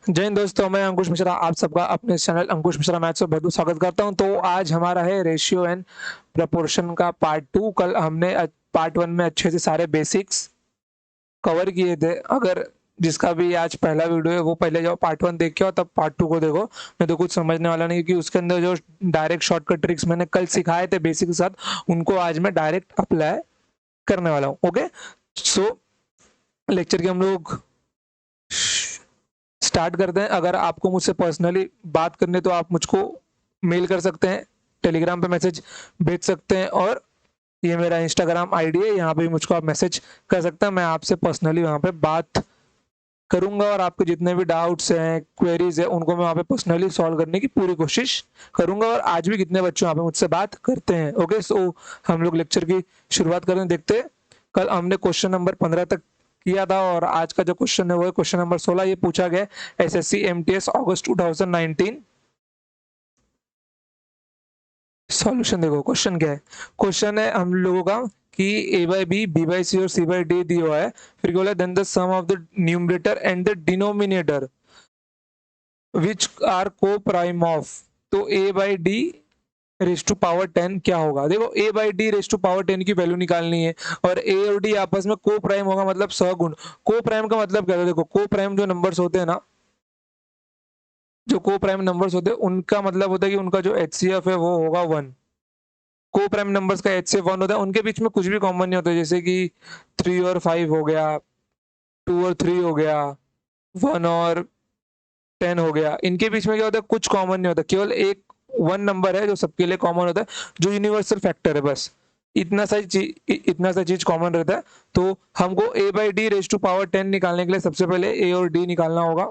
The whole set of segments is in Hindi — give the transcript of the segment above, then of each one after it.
जय हिंद दोस्तों, मैं अंकुश मिश्रा आप सबका अपने चैनल अंकुश मिश्रा मैथ्स से बहुत-बहुत स्वागत करता हूं। तो आज हमारा है रेशियो एंड प्रोपोर्शन का पार्ट 2। कल हमने पार्ट 1 में अच्छे से सारे बेसिक्स कवर किए थे। अगर जिसका भी आज पहला वीडियो है वो पहले जाओ पार्ट 1 देख के आओ, तब पार्ट 2 को देखो। नहीं तो कुछ समझने वाला नहीं, क्योंकि उसके अंदर जो डायरेक्ट शॉर्टकट ट्रिक्स मैंने कल सिखाए थे बेसिक के साथ, उनको आज मैं डायरेक्ट अप्लाई करने वाला हूँ। ओके, सो लेक्चर की हम लोग स्टार्ट करते हैं। अगर आपको मुझसे पर्सनली बात करनी है तो आप मुझको मेल कर सकते हैं, टेलीग्राम पे मैसेज भेज सकते हैं, और ये मेरा इंस्टाग्राम आईडी है, यहाँ पे भी मुझको आप मैसेज कर सकते हैं। मैं आपसे पर्सनली वहाँ पे बात करूंगा और आपके जितने भी डाउट्स हैं, क्वेरीज है, उनको मैं वहाँ पे पर्सनली सॉल्व करने की पूरी कोशिश करूंगा। और आज भी कितने बच्चे वहाँ पे मुझसे बात करते हैं। ओके, सो हम लोग लेक्चर की शुरुआत करें। देखते हैं, कल हमने क्वेश्चन नंबर 15 तक किया था और आज का जो क्वेश्चन है वो है क्वेश्चन नंबर 16। ये पूछा गया एसएससी एमटीएस अगस्त 2019। सॉल्यूशन देखो, क्वेश्चन क्या है। क्वेश्चन है हम लोगों का कि a by b, b by c और सी बाई डी दिया हुआ है। फिर बोला then the sum of the numerator and the denominator which are coprime of. तो a by d raise to power 10 क्या होगा। देखो, a by d raise to power 10 की वैल्यू निकालनी है और a और d आपस में को प्राइम होगा, मतलब सहगुण। को प्राइम का मतलब क्या है, देखो को प्राइम जो नंबर्स होते हैं ना, जो को प्राइम नंबर्स होते हैं उनका मतलब होता है कि उनका जो एचसीएफ है वो होगा 1। को प्राइम नंबर्स का एचसीएफ 1 होता है, उनके बीच में कुछ भी कॉमन नहीं होता, जैसे कि 3 और 5 हो गया, 2 और 3 हो गया, 1 और 10 हो गया। इनके बीच में क्या होता है, कुछ कॉमन नहीं होता, केवल एक 1 नंबर है जो सबके लिए कॉमन होता है, जो यूनिवर्सल फैक्टर है। बस इतना सा चीज कॉमन रहता है। तो हमको a by d raise to power 10 निकालने के लिए सबसे पहले a और d निकालना होगा।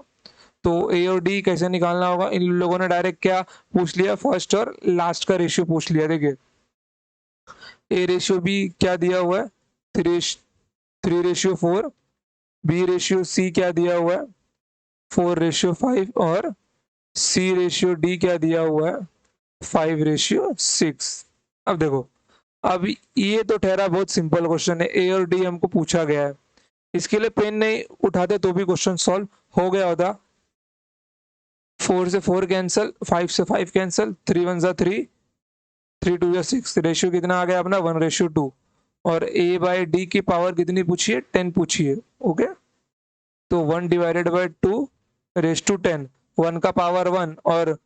तो a और d कैसे निकालना होगा, इन लोगों ने डायरेक्ट क्या पूछ लिया, फर्स्ट और लास्ट का रेशियो पूछ लिया। देखिए, a रेशियो b क्या दिया हुआ है, 3:4। b रेशियो c क्या दिया हुआ है, 4:5। और c रेशियो d क्या दिया हुआ है, 5:6। अब देखो, अब ये तो ठहरा बहुत सिंपल क्वेश्चन है, ए और डी हमको पूछा गया है। इसके लिए पेन नहीं उठाते तो भी क्वेश्चन सॉल्व हो गया होता। 4 से 4 कैंसिल, 5 से 5 कैंसिल, 3 1 जा 3, 3 2 जा 6। रेशियो कितना आ गया अपना, 1:2। और ए बाई डी की पावर कितनी पूछी है, 10 पूछी है। ओके, तो 1/2 1 का पावर 1 और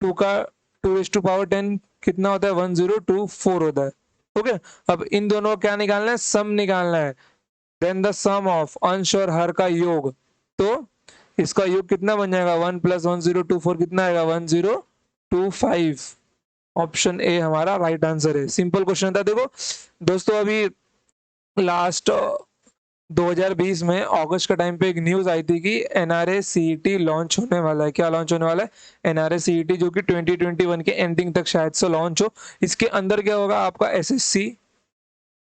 2 कितना होता है, 1024 होता है। ओके, अब इन दोनों को क्या निकालना है, सम निकालना है। देन द सम ऑफ अंश और हर का योग। तो इसका योग कितना बन जाएगा, 1 + 1024 कितना आएगा, 1025। ऑप्शन ए हमारा राइट आंसर है। सिंपल क्वेश्चन था। देखो दोस्तों, अभी लास्ट 2020 में अगस्त का टाइम पे एक न्यूज आई थी कि एनआरए सीईटी लॉन्च होने वाला है। क्या लॉन्च होने वाला है, एनआरए सीईटी, जो कि 2021 के एंडिंग तक शायद से लॉन्च हो। इसके अंदर क्या होगा, आपका एसएससी,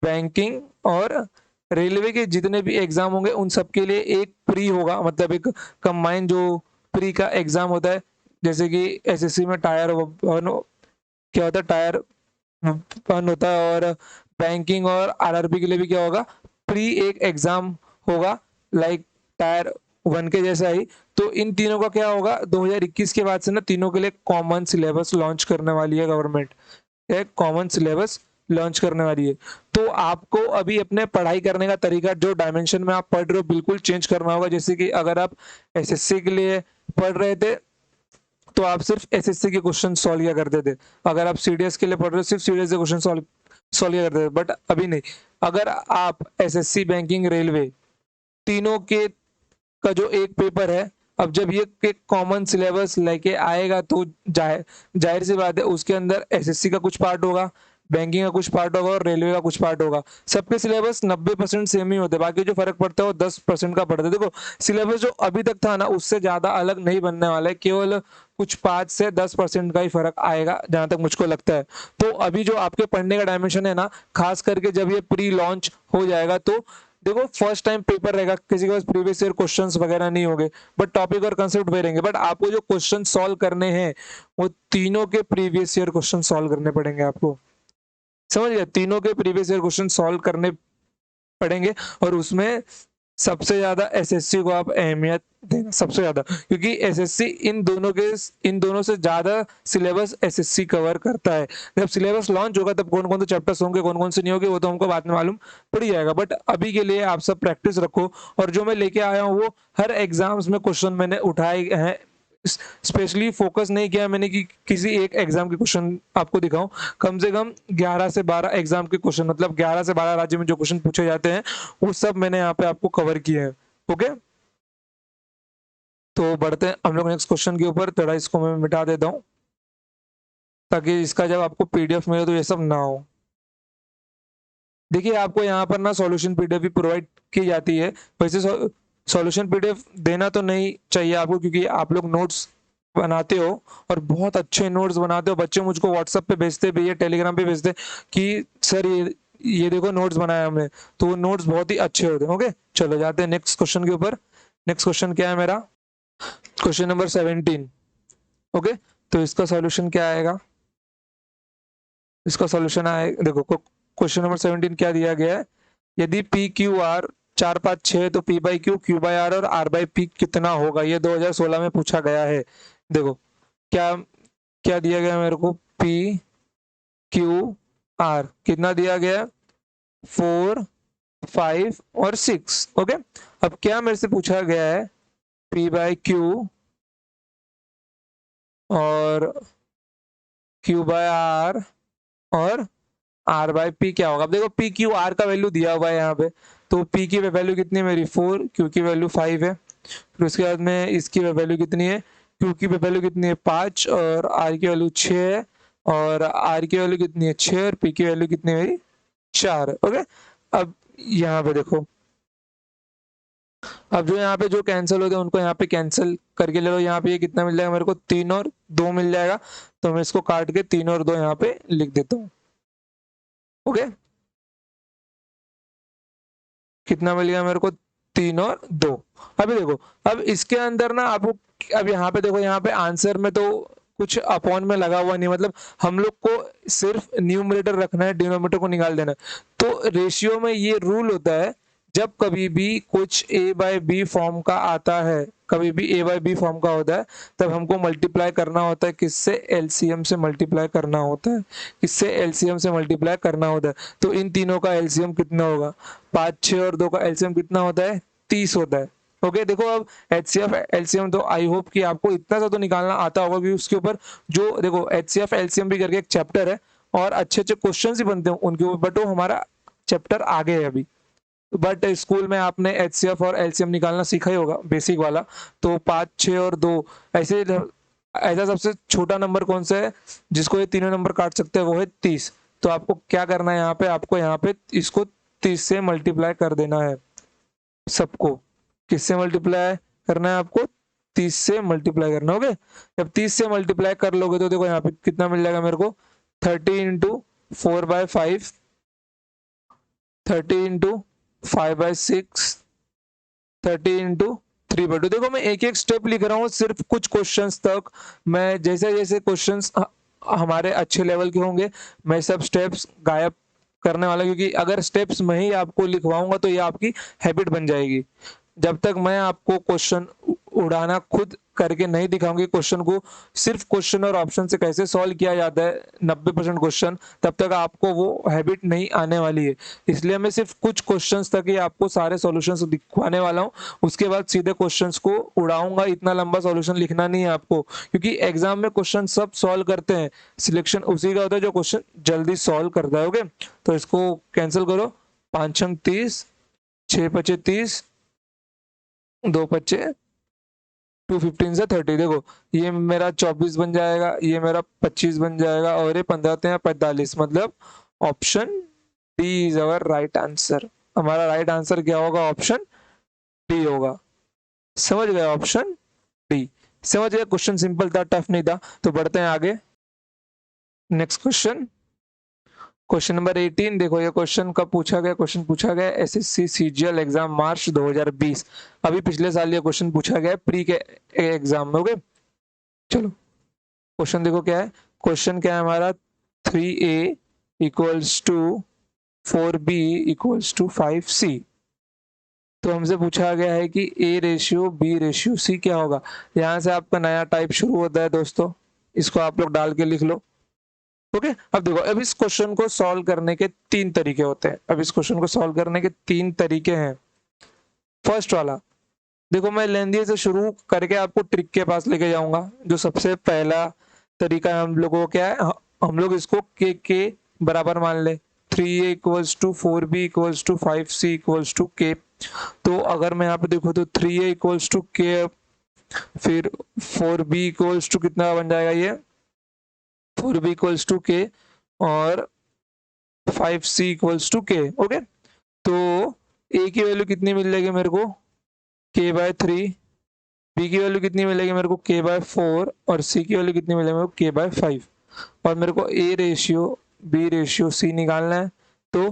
बैंकिंग और रेलवे के जितने भी एग्जाम होंगे उन सब के लिए एक प्री होगा, मतलब एक कंबाइन जो प्री का एग्जाम होता है। जैसे कि एसएससी में टायर वन क्या होता है, टायर वन होता है, और बैंकिंग और आरआरबी के लिए भी क्या होगा, प्री एक एग्जाम होगा, लाइक टायर वन के जैसा ही। तो इन तीनों का क्या होगा, 2021 के बाद से ना तीनों के लिए कॉमन सिलेबस लॉन्च करने वाली है गवर्नमेंट। एक कॉमन सिलेबस लॉन्च करने वाली है। तो आपको अभी अपने पढ़ाई करने का तरीका, जो डायमेंशन में आप पढ़ रहे हो, बिल्कुल चेंज करना होगा। जैसे कि अगर आप एसएससी के लिए पढ़ रहे थे तो आप सिर्फ एसएससी के क्वेश्चन सॉल्व किया करते थे। अगर आप सीडीएस के लिए पढ़ रहे हो, सिर्फ सीडीएस के क्वेश्चन सॉल्व किया करते थे। बट अभी नहीं, अगर आप एसएससी, बैंकिंग, रेलवे तीनों के का जो एक पेपर है, अब जब ये एक कॉमन सिलेबस लेके आएगा तो जाहिर सी बात है उसके अंदर एसएससी का कुछ पार्ट होगा, बैंकिंग का कुछ पार्ट होगा और रेलवे का कुछ पार्ट होगा। सबके सिलेबस 90% सेम ही होते हैं, बाकी जो फर्क पड़ता है वो 10% का पड़ता है। देखो, सिलेबस जो अभी तक था ना उससे ज्यादा अलग नहीं बनने वाला है, केवल कुछ 5 से 10% का ही फर्क आएगा जहां तक मुझको लगता है। तो अभी जो आपके पढ़ने का डायमेंशन है ना, खास करके जब ये प्री लॉन्च हो जाएगा तो देखो, फर्स्ट टाइम पेपर रहेगा, किसी के पास प्रीवियस ईयर क्वेश्चंस वगैरह नहीं होंगे, बट टॉपिक और कंसेप्ट वही रहेंगे। बट आपको जो क्वेश्चन सॉल्व करने हैं वो तीनों के प्रीवियस ईयर क्वेश्चन सॉल्व करने पड़ेंगे आपको। समझ गए, तीनों के प्रीवियस ईयर क्वेश्चन सॉल्व करने पड़ेंगे। और उसमें सबसे ज्यादा एसएससी को आप अहमियत देना, सबसे ज्यादा, क्योंकि एसएससी इन दोनों से ज्यादा सिलेबस एसएससी कवर करता है। जब सिलेबस लॉन्च होगा तब कौन कौन से चैप्टर्स होंगे, कौन कौन से नहीं होंगे, वो तो हमको बाद में मालूम पड़ जाएगा। बट अभी के लिए आप सब प्रैक्टिस रखो, और जो मैं लेके आया हूँ वो हर एग्जाम्स में क्वेश्चन मैंने उठाए हैं। स्पेशली फोकस नहीं किया मैंने कि किसी एक एग्जाम के क्वेश्चन आपको दिखाऊं। कम से कम 11 से 12 एग्जाम के क्वेश्चन, मतलब 11 से 12 राज्य में जो क्वेश्चन पूछे जाते हैं वो सब मैंने यहाँ पे आपको कवर किए हैं। ओके, तो बढ़ते हैं हम लोग नेक्स्ट क्वेश्चन के ऊपर। थोड़ा इसको मैं मिटा देता हूँ ताकि इसका जब आपको पीडीएफ मिले तो ये सब ना हो। देखिए आपको यहाँ पर ना सॉल्यूशन पीडीएफ भी प्रोवाइड की जाती है। वैसे सॉल्यूशन पीडीएफ देना तो नहीं चाहिए आपको, क्योंकि आप लोग नोट्स बनाते हो और बहुत अच्छे नोट्स बनाते हो। बच्चे मुझको व्हाट्सएप पे भेजते भी है, टेलीग्राम पे भेजते कि सर ये देखो नोट्स बनाया हमने, तो वो नोट्स बहुत ही अच्छे होते हैं। ओके, चलो जाते हैं नेक्स्ट क्वेश्चन के ऊपर। नेक्स्ट क्वेश्चन क्या है मेरा? Question number 17। ओके, तो इसका सॉल्यूशन क्या आएगा? इसका सॉल्यूशन आए, देखो क्वेश्चन नंबर 17 क्या दिया गया है? यदि पी क्यू आर 4 5 6 तो p by q, q by r और आर बाई पी कितना होगा? ये 2016 में पूछा गया है। देखो क्या क्या दिया गया मेरे को? पी क्यू आर कितना दिया गया? 4 5 और 6। ओके, अब क्या मेरे से पूछा गया है? पी बाई क्यू और क्यू बाय आर और आर बाई पी क्या होगा? अब देखो पी क्यू आर का वैल्यू दिया हुआ है यहाँ पे, तो पी की वैल्यू कितनी है मेरी? 4, क्यू की वैल्यू 5 है। फिर उसके बाद में इसकी वैल्यू कितनी है? क्यू की वैल्यू कितनी है? 5, और आर की वैल्यू 6 है। और आर की वैल्यू कितनी है? 6, और पी की वैल्यू कितनी है मेरी? 4। ओके, अब यहाँ पे देखो, अब जो यहाँ पे जो कैंसिल होते हैं उनको यहाँ पे कैंसिल करके ले लो। यहाँ पे ये कितना मिल जाएगा मेरे को? 3 और 2 मिल जाएगा। तो मैं इसको काट के 3 और 2 यहाँ पे लिख देता हूँ। ओके, कितना मिल गया मेरे को? 3 और 2। अभी देखो, अब इसके अंदर ना आपको, अब यहाँ पे देखो, यहाँ पे आंसर में तो कुछ अपॉन में लगा हुआ नहीं, मतलब हम लोग को सिर्फ न्यूमरेटर रखना है, डिनोमिनेटर को निकाल देना है। तो रेशियो में ये रूल होता है, जब कभी भी कुछ ए बाय बी फॉर्म का आता है, कभी भी ए बाय बी फॉर्म का होता है, तब हमको मल्टीप्लाई करना होता है। किससे? एलसीएम से मल्टीप्लाई करना होता है। किससे? एलसीएम से मल्टीप्लाई करना होता है। तो इन तीनों का एलसीएम कितना होगा? 5 6 और 2 का एलसीएम कितना होता है? 30 होता है। ओके, देखो अब एचसीएफ एलसीएम तो आई होप कि आपको इतना सा तो निकालना आता होगा, कि उसके ऊपर जो देखो एचसीएफ एलसीएम भी करके एक चैप्टर है, और अच्छे अच्छे क्वेश्चन ही बनते हैं उनके ऊपर, बट वो हमारा चैप्टर आगे है अभी। बट स्कूल में आपने एचसीएफ और एलसीएम निकालना सीखा ही होगा, बेसिक वाला। तो 5 6 और 2 ऐसे, ऐसा सबसे छोटा नंबर कौन सा है जिसको ये तीनों नंबर काट सकते हैं? वो है 30। तो आपको क्या करना है यहाँ पे? आपको यहाँ पे इसको 30 से मल्टीप्लाई कर देना है सबको। किससे मल्टीप्लाई करना है आपको? 30 से मल्टीप्लाई करना। ओके, जब 30 से मल्टीप्लाई कर लोगे तो देखो यहाँ पे कितना मिल जाएगा मेरे को? 30 × 4/5, 30 × 5/6, 30 × 3/2। देखो मैं एक एक स्टेप लिख रहा हूँ, सिर्फ कुछ क्वेश्चंस तक। मैं जैसे जैसे क्वेश्चंस हमारे अच्छे लेवल के होंगे, मैं सब स्टेप्स गायब करने वाला, क्योंकि अगर स्टेप्स मैं ही आपको लिखवाऊंगा तो ये आपकी हैबिट बन जाएगी। जब तक मैं आपको क्वेश्चन उड़ाना खुद करके नहीं दिखाऊंगी, क्वेश्चन को सिर्फ क्वेश्चन और ऑप्शन से कैसे सॉल्व किया जाता है 90% क्वेश्चन, तब तक आपको वो हैबिट नहीं आने वाली है। इसलिए मैं सिर्फ कुछ क्वेश्चंस तक ही आपको सारे सॉल्यूशंस दिखवाने वाला हूँ। उसके बाद सीधे क्वेश्चंस को उड़ाऊंगा। इतना लंबा सॉल्यूशन लिखना नहीं है आपको, क्योंकि एग्जाम में क्वेश्चन सब सॉल्व करते हैं, सिलेक्शन उसी का होता है जो क्वेश्चन जल्दी सॉल्व करता है। ओके, तो इसको कैंसिल करो। 5 छंग 30, 6 पचे 30, 2 पचे 215 से 30। देखो ये मेरा 24 बन जाएगा, ये मेरा 25 बन जाएगा, और ये 15 45। मतलब option D is our right answer. हमारा राइट आंसर क्या होगा? ऑप्शन डी होगा। समझ गए? Option D. समझ गए? क्वेश्चन सिंपल था, टफ नहीं था। तो बढ़ते हैं आगे। Next question, question number 18। देखो ये क्वेश्चन कब पूछा गया? क्वेश्चन पूछा गया एसएससी सीजीएल एग्जाम मार्च 2020। अभी पिछले साल ये क्वेश्चन पूछा गया प्री के एग्जाम में। ओके, चलो क्वेश्चन देखो क्या है। क्वेश्चन क्या है हमारा? 3a equals to 4b equals to 5c। तो हमसे पूछा गया है कि a ratio b ratio c क्या होगा। यहाँ से आपका नया टाइप शुरू होता है दोस्तों, इसको आप लोग डाल के लिख लो। ओके, अब देखो, अब इस क्वेश्चन को सॉल्व करने के 3 तरीके होते हैं। अब इस क्वेश्चन को सॉल्व करने के 3 तरीके हैं। फर्स्ट वाला, देखो मैं लेंदी से शुरू करके आपको ट्रिक के पास लेके जाऊंगा। जो सबसे पहला तरीका है हम लोगों को क्या है, हम लोग इसको के बराबर मान ले। 3a equals to 4b equals to 5c equals to k. तो अगर मैं यहाँ पे देखो तो 3a इक्वल्स टू के, फिर 4b इक्वल्स टू कितना बन जाएगा ये, 4b इक्वल्स टू के, और 5c इक्वल्स टू के। ओके, तो a की वैल्यू कितनी मिल जाएगी मेरे को, k/3। बी की वैल्यू कितनी मिलेगी मेरे को, k/4। और सी की वैल्यू कितनी मिलेगी मेरे को, k/5। और मेरे को a ratio b ratio c निकालना है। तो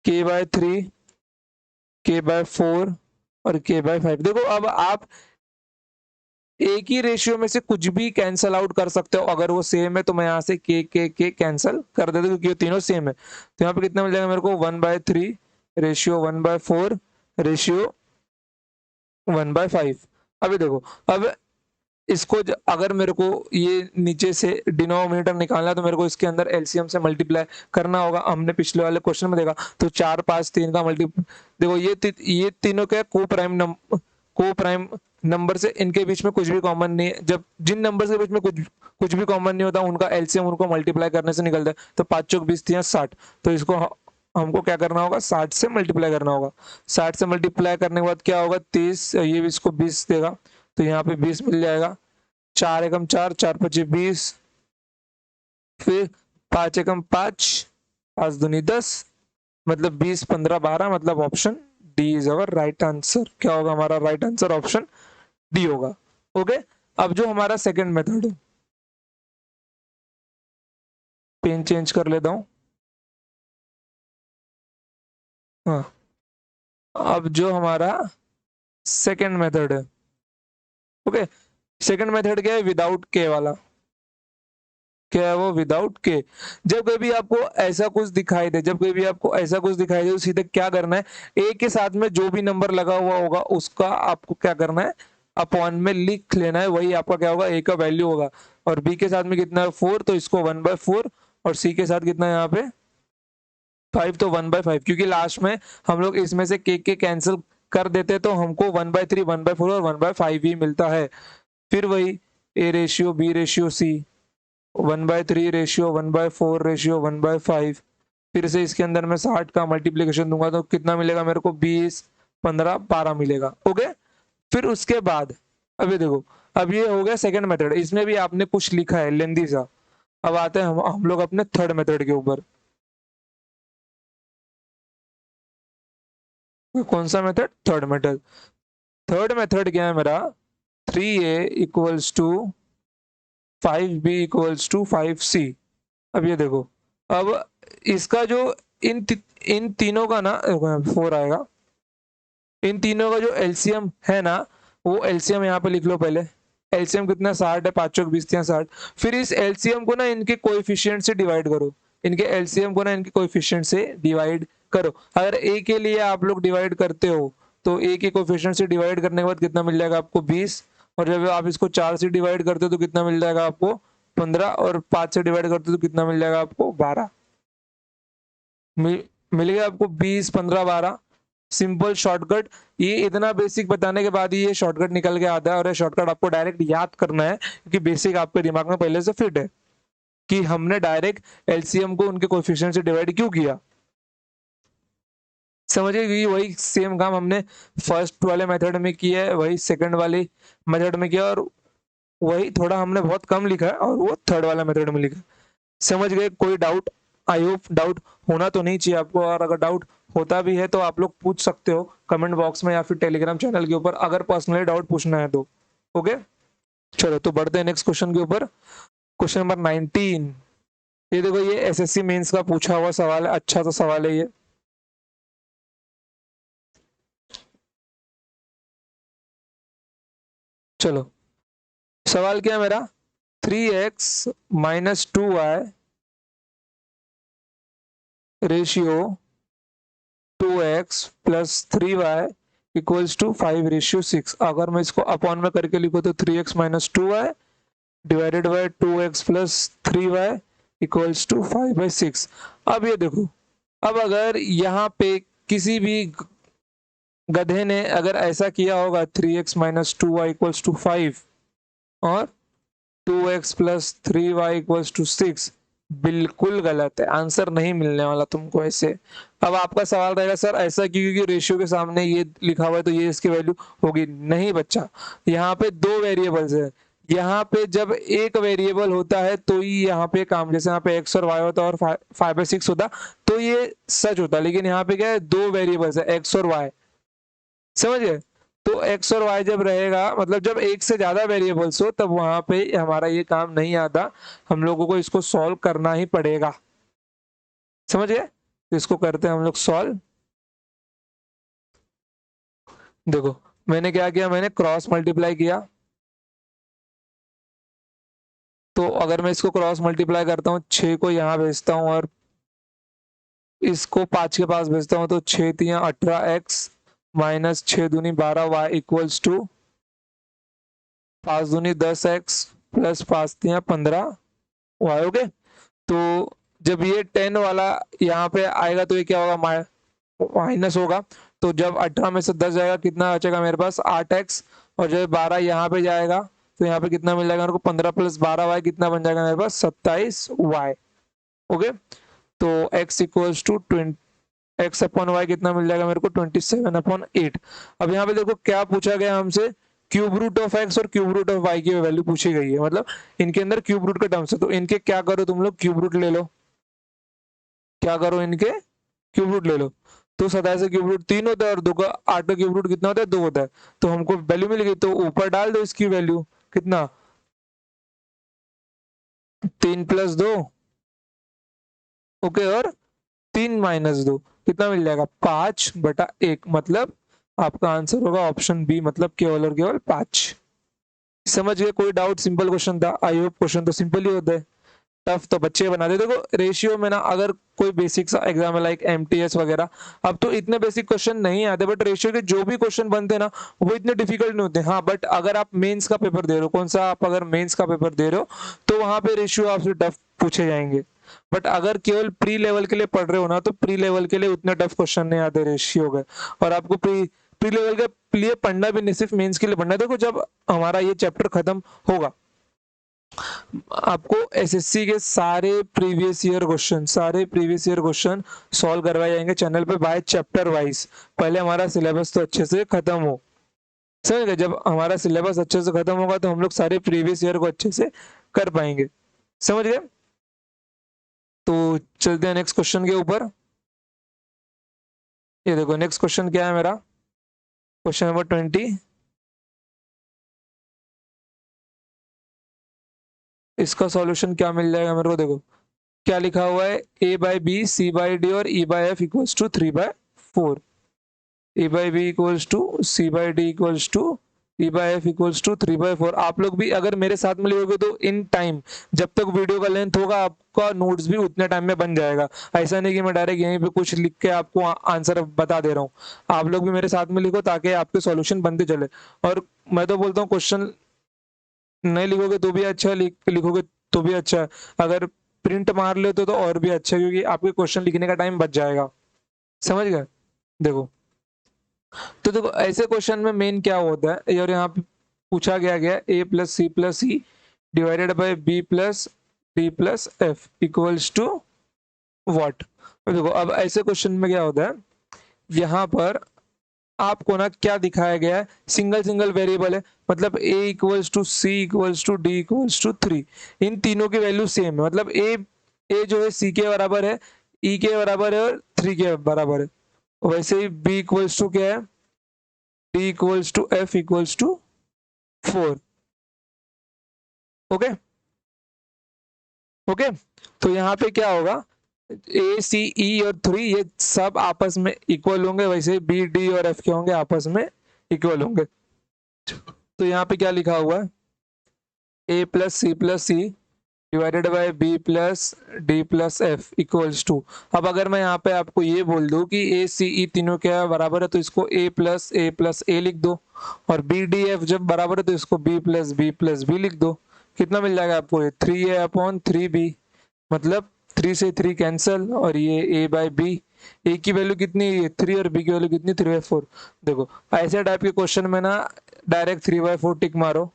k/3, k/4 और k/5। देखो अब आप एक ही रेशियो में से कुछ भी कैंसल आउट कर सकते हो। अगर वो सेम है तो मैं यहाँ से के कैंसल कर देता हूँ, क्योंकि वो तीनों सेम है। तो यहाँ पे कितना मिल जाएगा मेरे को, 1/3 रेशियो 1/4 रेशियो 1/5। अभी देखो, अब इसको अगर मेरे को ये नीचे से डिनोमिनेटर निकालना है तो मेरे को इसके अंदर एलसीएम से मल्टीप्लाई करना होगा। हमने पिछले वाले क्वेश्चन में देखा, तो 4 5 3 का मल्टी, देखो ये तीनों क्या, को प्राइम नंबर से इनके बीच में कुछ भी कॉमन नहीं है। जब जिन नंबर के बीच में कुछ भी कॉमन नहीं होता, उनका एलसीएम उनको मल्टीप्लाई करने से निकलता है। तो 5 चौक 20 या 60, तो इसको हमको क्या करना होगा, 60 से मल्टीप्लाई करना होगा। 60 से मल्टीप्लाई करने के बाद क्या होगा, 30, ये भी इसको 20 देगा, तो यहाँ पे 20 मिल जाएगा। 4 एकम 4, 4 पचे 20, फिर 5 एकम 5, 5 दूनी 10, मतलब 20 15 12, मतलब option D is our right answer. क्या होगा हमारा राइट आंसर, ऑप्शन डी होगा। ओके, अब जो हमारा सेकंड मेथड है, पेन चेंज कर लेता हूं। हाँ, अब जो हमारा सेकंड मेथड है, ओके, सेकंड मेथड क्या है, विदाउट के वाला। क्या है वो, विदाउट के। जब कभी आपको ऐसा कुछ दिखाई दे, जब कभी आपको ऐसा कुछ दिखाई दे, तो सीधे क्या करना है, ए के साथ में जो भी नंबर लगा हुआ होगा उसका आपको क्या करना है, अपॉन में लिख लेना है। वही आपका क्या होगा, ए का वैल्यू होगा। और बी के साथ में कितना है, 4, तो इसको 1/4। और सी के साथ कितना है यहाँ पे 5, तो 1/5। क्योंकि लास्ट में हम लोग इसमें से के कैंसिल कर देते तो हमको 1/3 1/4 और 1/5 ही मिलता है। फिर वही a ratio b ratio c, 1/3 ratio 1/4 ratio 1/5। फिर से इसके अंदर मैं 60 का मल्टीप्लीकेशन दूंगा तो कितना मिलेगा मेरे को, 20 15 12 मिलेगा। ओके, फिर उसके बाद अभी देखो, अब ये हो गया सेकंड मेथड, इसमें भी आपने कुछ लिखा है लेंदी सा। अब आते हैं हम लोग अपने थर्ड मेथड के ऊपर। कौन सा method, third method. Third method क्या है मेरा, 3a equals to 5b equals to 5c। अब ये देखो, अब इसका जो इन तीनों का ना, 4 आएगा, इन तीनों का जो एलसीएम है ना, वो एलसीएम यहाँ पे लिख लो पहले। एलसीएम कितना, 60 है, 5 चौक 20 या 60। फिर इस एलसीएम को ना इनके कोएफिशिएंट से डिवाइड करो। इनके एलसीएम को ना इनके कोएफिशिएंट से डिवाइड करो। अगर ए के लिए आप लोग डिवाइड करते हो तो ए के कोएफिशिएंट से डिवाइड करने के बाद कितना मिल जाएगा आपको, 20। और जब आप इसको 4 से डिवाइड करते हो तो कितना मिल जाएगा आपको, 15। और 5 से डिवाइड करते हो तो कितना मिल जाएगा आपको, 12। मिल गया आपको 20 15 12। Simple shortcut. ये इतना बेसिक बताने के बाद ही ये शॉर्टकट निकल के आता है, और ये शॉर्टकट आपको डायरेक्ट याद करना है, क्योंकि बेसिक आपके दिमाग में पहले से फिट है कि हमने डायरेक्ट एलसीएम को उनके कोएफिशिएंट से डिवाइड क्यों किया। समझिए कि वही सेम काम हमने फर्स्ट वाले मेथड में किया है, वही सेकंड वाले मेथड में किया, और वही थोड़ा हमने बहुत कम लिखा है और वो थर्ड वाला मेथड में लिखा है। समझ गए, कोई डाउट, आई होप डाउट होना तो नहीं चाहिए आपको, और अगर डाउट होता भी है तो आप लोग पूछ सकते हो कमेंट बॉक्स में या फिर टेलीग्राम चैनल के ऊपर, अगर पर्सनली डाउट पूछना है तो। ओके, चलो तो बढ़ते हैं नेक्स्ट क्वेश्चन के ऊपर। Question number 19। ये देखो, ये एसएससी मेंस का पूछा हुआ सवाल है, अच्छा सा सवाल है ये। चलो, सवाल क्या है मेरा, 3x minus 2y ratio 2x plus 3y equals to 5:6। अगर मैं इसको अपॉन में करके लिखूँ तो 3x minus 2y divided by 2x plus 3y equals to 5/6। अब ये देखो, अब अगर यहाँ पे किसी भी गधे ने अगर ऐसा किया होगा 3x minus 2y equals to 5 और 2x plus 3y equals to 6, बिल्कुल गलत है, आंसर नहीं मिलने वाला तुमको ऐसे। अब आपका सवाल रहेगा सर ऐसा क्यों, क्योंकि रेशियो के सामने ये लिखा हुआ है तो ये इसकी वैल्यू होगी। नहीं बच्चा, यहाँ पे दो वेरिएबल्स है, यहाँ पे जब एक वेरिएबल होता है तो ही यहाँ पे काम, जैसे यहाँ पे x और y होता और 5/6 होता तो ये सच होता, लेकिन यहाँ पे क्या है, दो वेरिएबल्स है x और y, समझ गए। तो x और y जब रहेगा, मतलब जब एक से ज्यादा वेरिएबल्स हो तब वहां पे हमारा ये काम नहीं आता, हम लोगों को इसको सॉल्व करना ही पड़ेगा, समझ गए। तो इसको करते हैं हम लोग सॉल्व। देखो मैंने क्या किया, मैंने क्रॉस मल्टीप्लाई किया, तो अगर मैं इसको क्रॉस मल्टीप्लाई करता हूँ, 6 को यहाँ भेजता हूँ और इसको 5 के पास भेजता हूँ, तो 6×3 = 18x minus 6×2 = 12y equals to 5×2 = 10x plus 5×3 = 15y। Okay, तो जब ये 10 वाला यहाँ पे आएगा तो ये क्या होगा, माइनस होगा। तो जब 18 में से 10 जाएगा कितना बचेगा मेरे पास, 8x, और जब 12 यहाँ पे जाएगा तो यहाँ पे कितना मिल जाएगा मेरे को, 15 + 12y कितना बन जाएगा मेरे पास, 27y। ओके, तो x equals to x upon y कितना मिल जाएगा मेरे को, 27/8। अब यहाँ पे देखो क्या पूछा गया हमसे, क्यूब रूट ऑफ x और क्यूब रूट ऑफ y की वैल्यू पूछी गई है, मतलब इनके अंदर क्यूब रूट के टर्म्स है, तो इनके क्या करो तुम लोग, क्यूब रूट ले लो। क्या करो, इनके क्यूब रूट ले लो। तो 27 से क्यूब रूट 3 होता है और 2 का 8 का क्यूब रूट कितना होता है, 2 होता है। तो हमको वैल्यू मिल गई, तो ऊपर डाल दो इसकी वैल्यू, कितना, 3 + 2, ओके, और 3 - 2 कितना मिल जाएगा, 5/1। मतलब आपका आंसर होगा ऑप्शन बी, मतलब केवल और केवल 5। समझ गए, कोई डाउट, सिंपल क्वेश्चन था। आई होप क्वेश्चन तो सिंपल ही होता है, टफ तो बच्चे बना दे। देखो रेशियो में ना, अगर कोई बेसिक एग्जाम है लाइक एमटीएस वगैरह, अब तो इतने बेसिक क्वेश्चन नहीं आते, बट रेशियो के जो भी क्वेश्चन बनते हैं ना वो इतने डिफिकल्ट नहीं होते। हाँ, बट अगर आप मेंस का पेपर दे रहे हो, कौन सा, आप अगर मेंस का पेपर दे रहे हो तो वहां पे रेशियो आपसे टफ पूछे जाएंगे। बट अगर केवल प्री लेवल के लिए पढ़ रहे हो ना, तो प्री लेवल के लिए उतने टफ क्वेश्चन नहीं आते रेशियो के। और आपको प्री प्री लेवल के लिए पढ़ना भी नहीं, सिर्फ मेंस के लिए पढ़ना है। देखो जब हमारा ये चैप्टर खत्म होगा, आपको एसएससी के सारे प्रीवियस ईयर क्वेश्चन सॉल्व करवाए जाएंगे चैनल पे बाय चैप्टर वाइज। पहले हमारा सिलेबस तो अच्छे से खत्म हो, समझ गए। जब हमारा सिलेबस अच्छे से खत्म होगा तो हम लोग सारे प्रीवियस ईयर को अच्छे से कर पाएंगे, समझ गए। तो चलते हैं नेक्स्ट क्वेश्चन के ऊपर। ये देखो नेक्स्ट क्वेश्चन क्या है मेरा, क्वेश्चन नंबर 20। इसका सॉल्यूशन क्या मिल जाएगा मेरे को, देखो क्या लिखा हुआ है, a/b c/d और e/f equals to 3/4। a/b equals to c/d equals to e/f equals to 3/4। आप लोग भी अगर मेरे साथ में लिखोगे तो इन टाइम, जब तक वीडियो का लेंथ होगा आपका नोट्स भी उतने टाइम में बन जाएगा। ऐसा नहीं कि मैं डायरेक्ट यहीं पे कुछ लिख के आपको आंसर बता दे रहा हूँ। आप लोग भी मेरे साथ में लिखो ताकि आपके सॉल्यूशन बनते चले। और मैं तो बोलता हूँ क्वेश्चन नहीं लिखोगे तो भी अच्छा है, लिखोगे तो भी अच्छा है। अगर प्रिंट मार लेते तो और भी अच्छा है, क्योंकि आपके क्वेश्चन लिखने का टाइम बच जाएगा, समझ गए। देखो तो देखो ऐसे क्वेश्चन में मेन क्या होता है, और यहाँ पे पूछा गया a + c + e divided by b + d + f equals to what. देखो अब ऐसे क्वेश्चन में क्या होता है, यहाँ पर आपको ना क्या दिखाया गया है, सिंगल सिंगल वेरिएबल है, मतलब a equals to c equals to d equals to 3। इन तीनों की वैल्यू सेम है, मतलब a जो है c के बराबर है, e के बराबर है और 3 के बराबर है। वैसे ही b इक्वल्स टू क्या है, d equals to f equals to 4। Okay okay, तो यहाँ पे क्या होगा, ए सी ई और 3 ये सब आपस में इक्वल होंगे, वैसे बी डी और एफ के होंगे आपस में इक्वल होंगे। तो यहाँ पे क्या लिखा हुआ है, a + c + e divided by b plus d plus f equals to. अब अगर मैं यहाँ पे आपको ये बोल दूं कि ए सी ई तीनों क्या बराबर है, तो इसको ए प्लस ए लिख दो, और बी डी एफ जब बराबर है तो इसको बी प्लस बी लिख दो। कितना मिल जाएगा आपको? ये 3a अपॉन 3b, मतलब 3 से 3 कैंसल, और ये a बाई बी। ए की वैल्यू कितनी है? 3, और बी की वैल्यू कितनी? 3/4। देखो ऐसे टाइप के क्वेश्चन में ना डायरेक्ट 3/4 टिक मारो,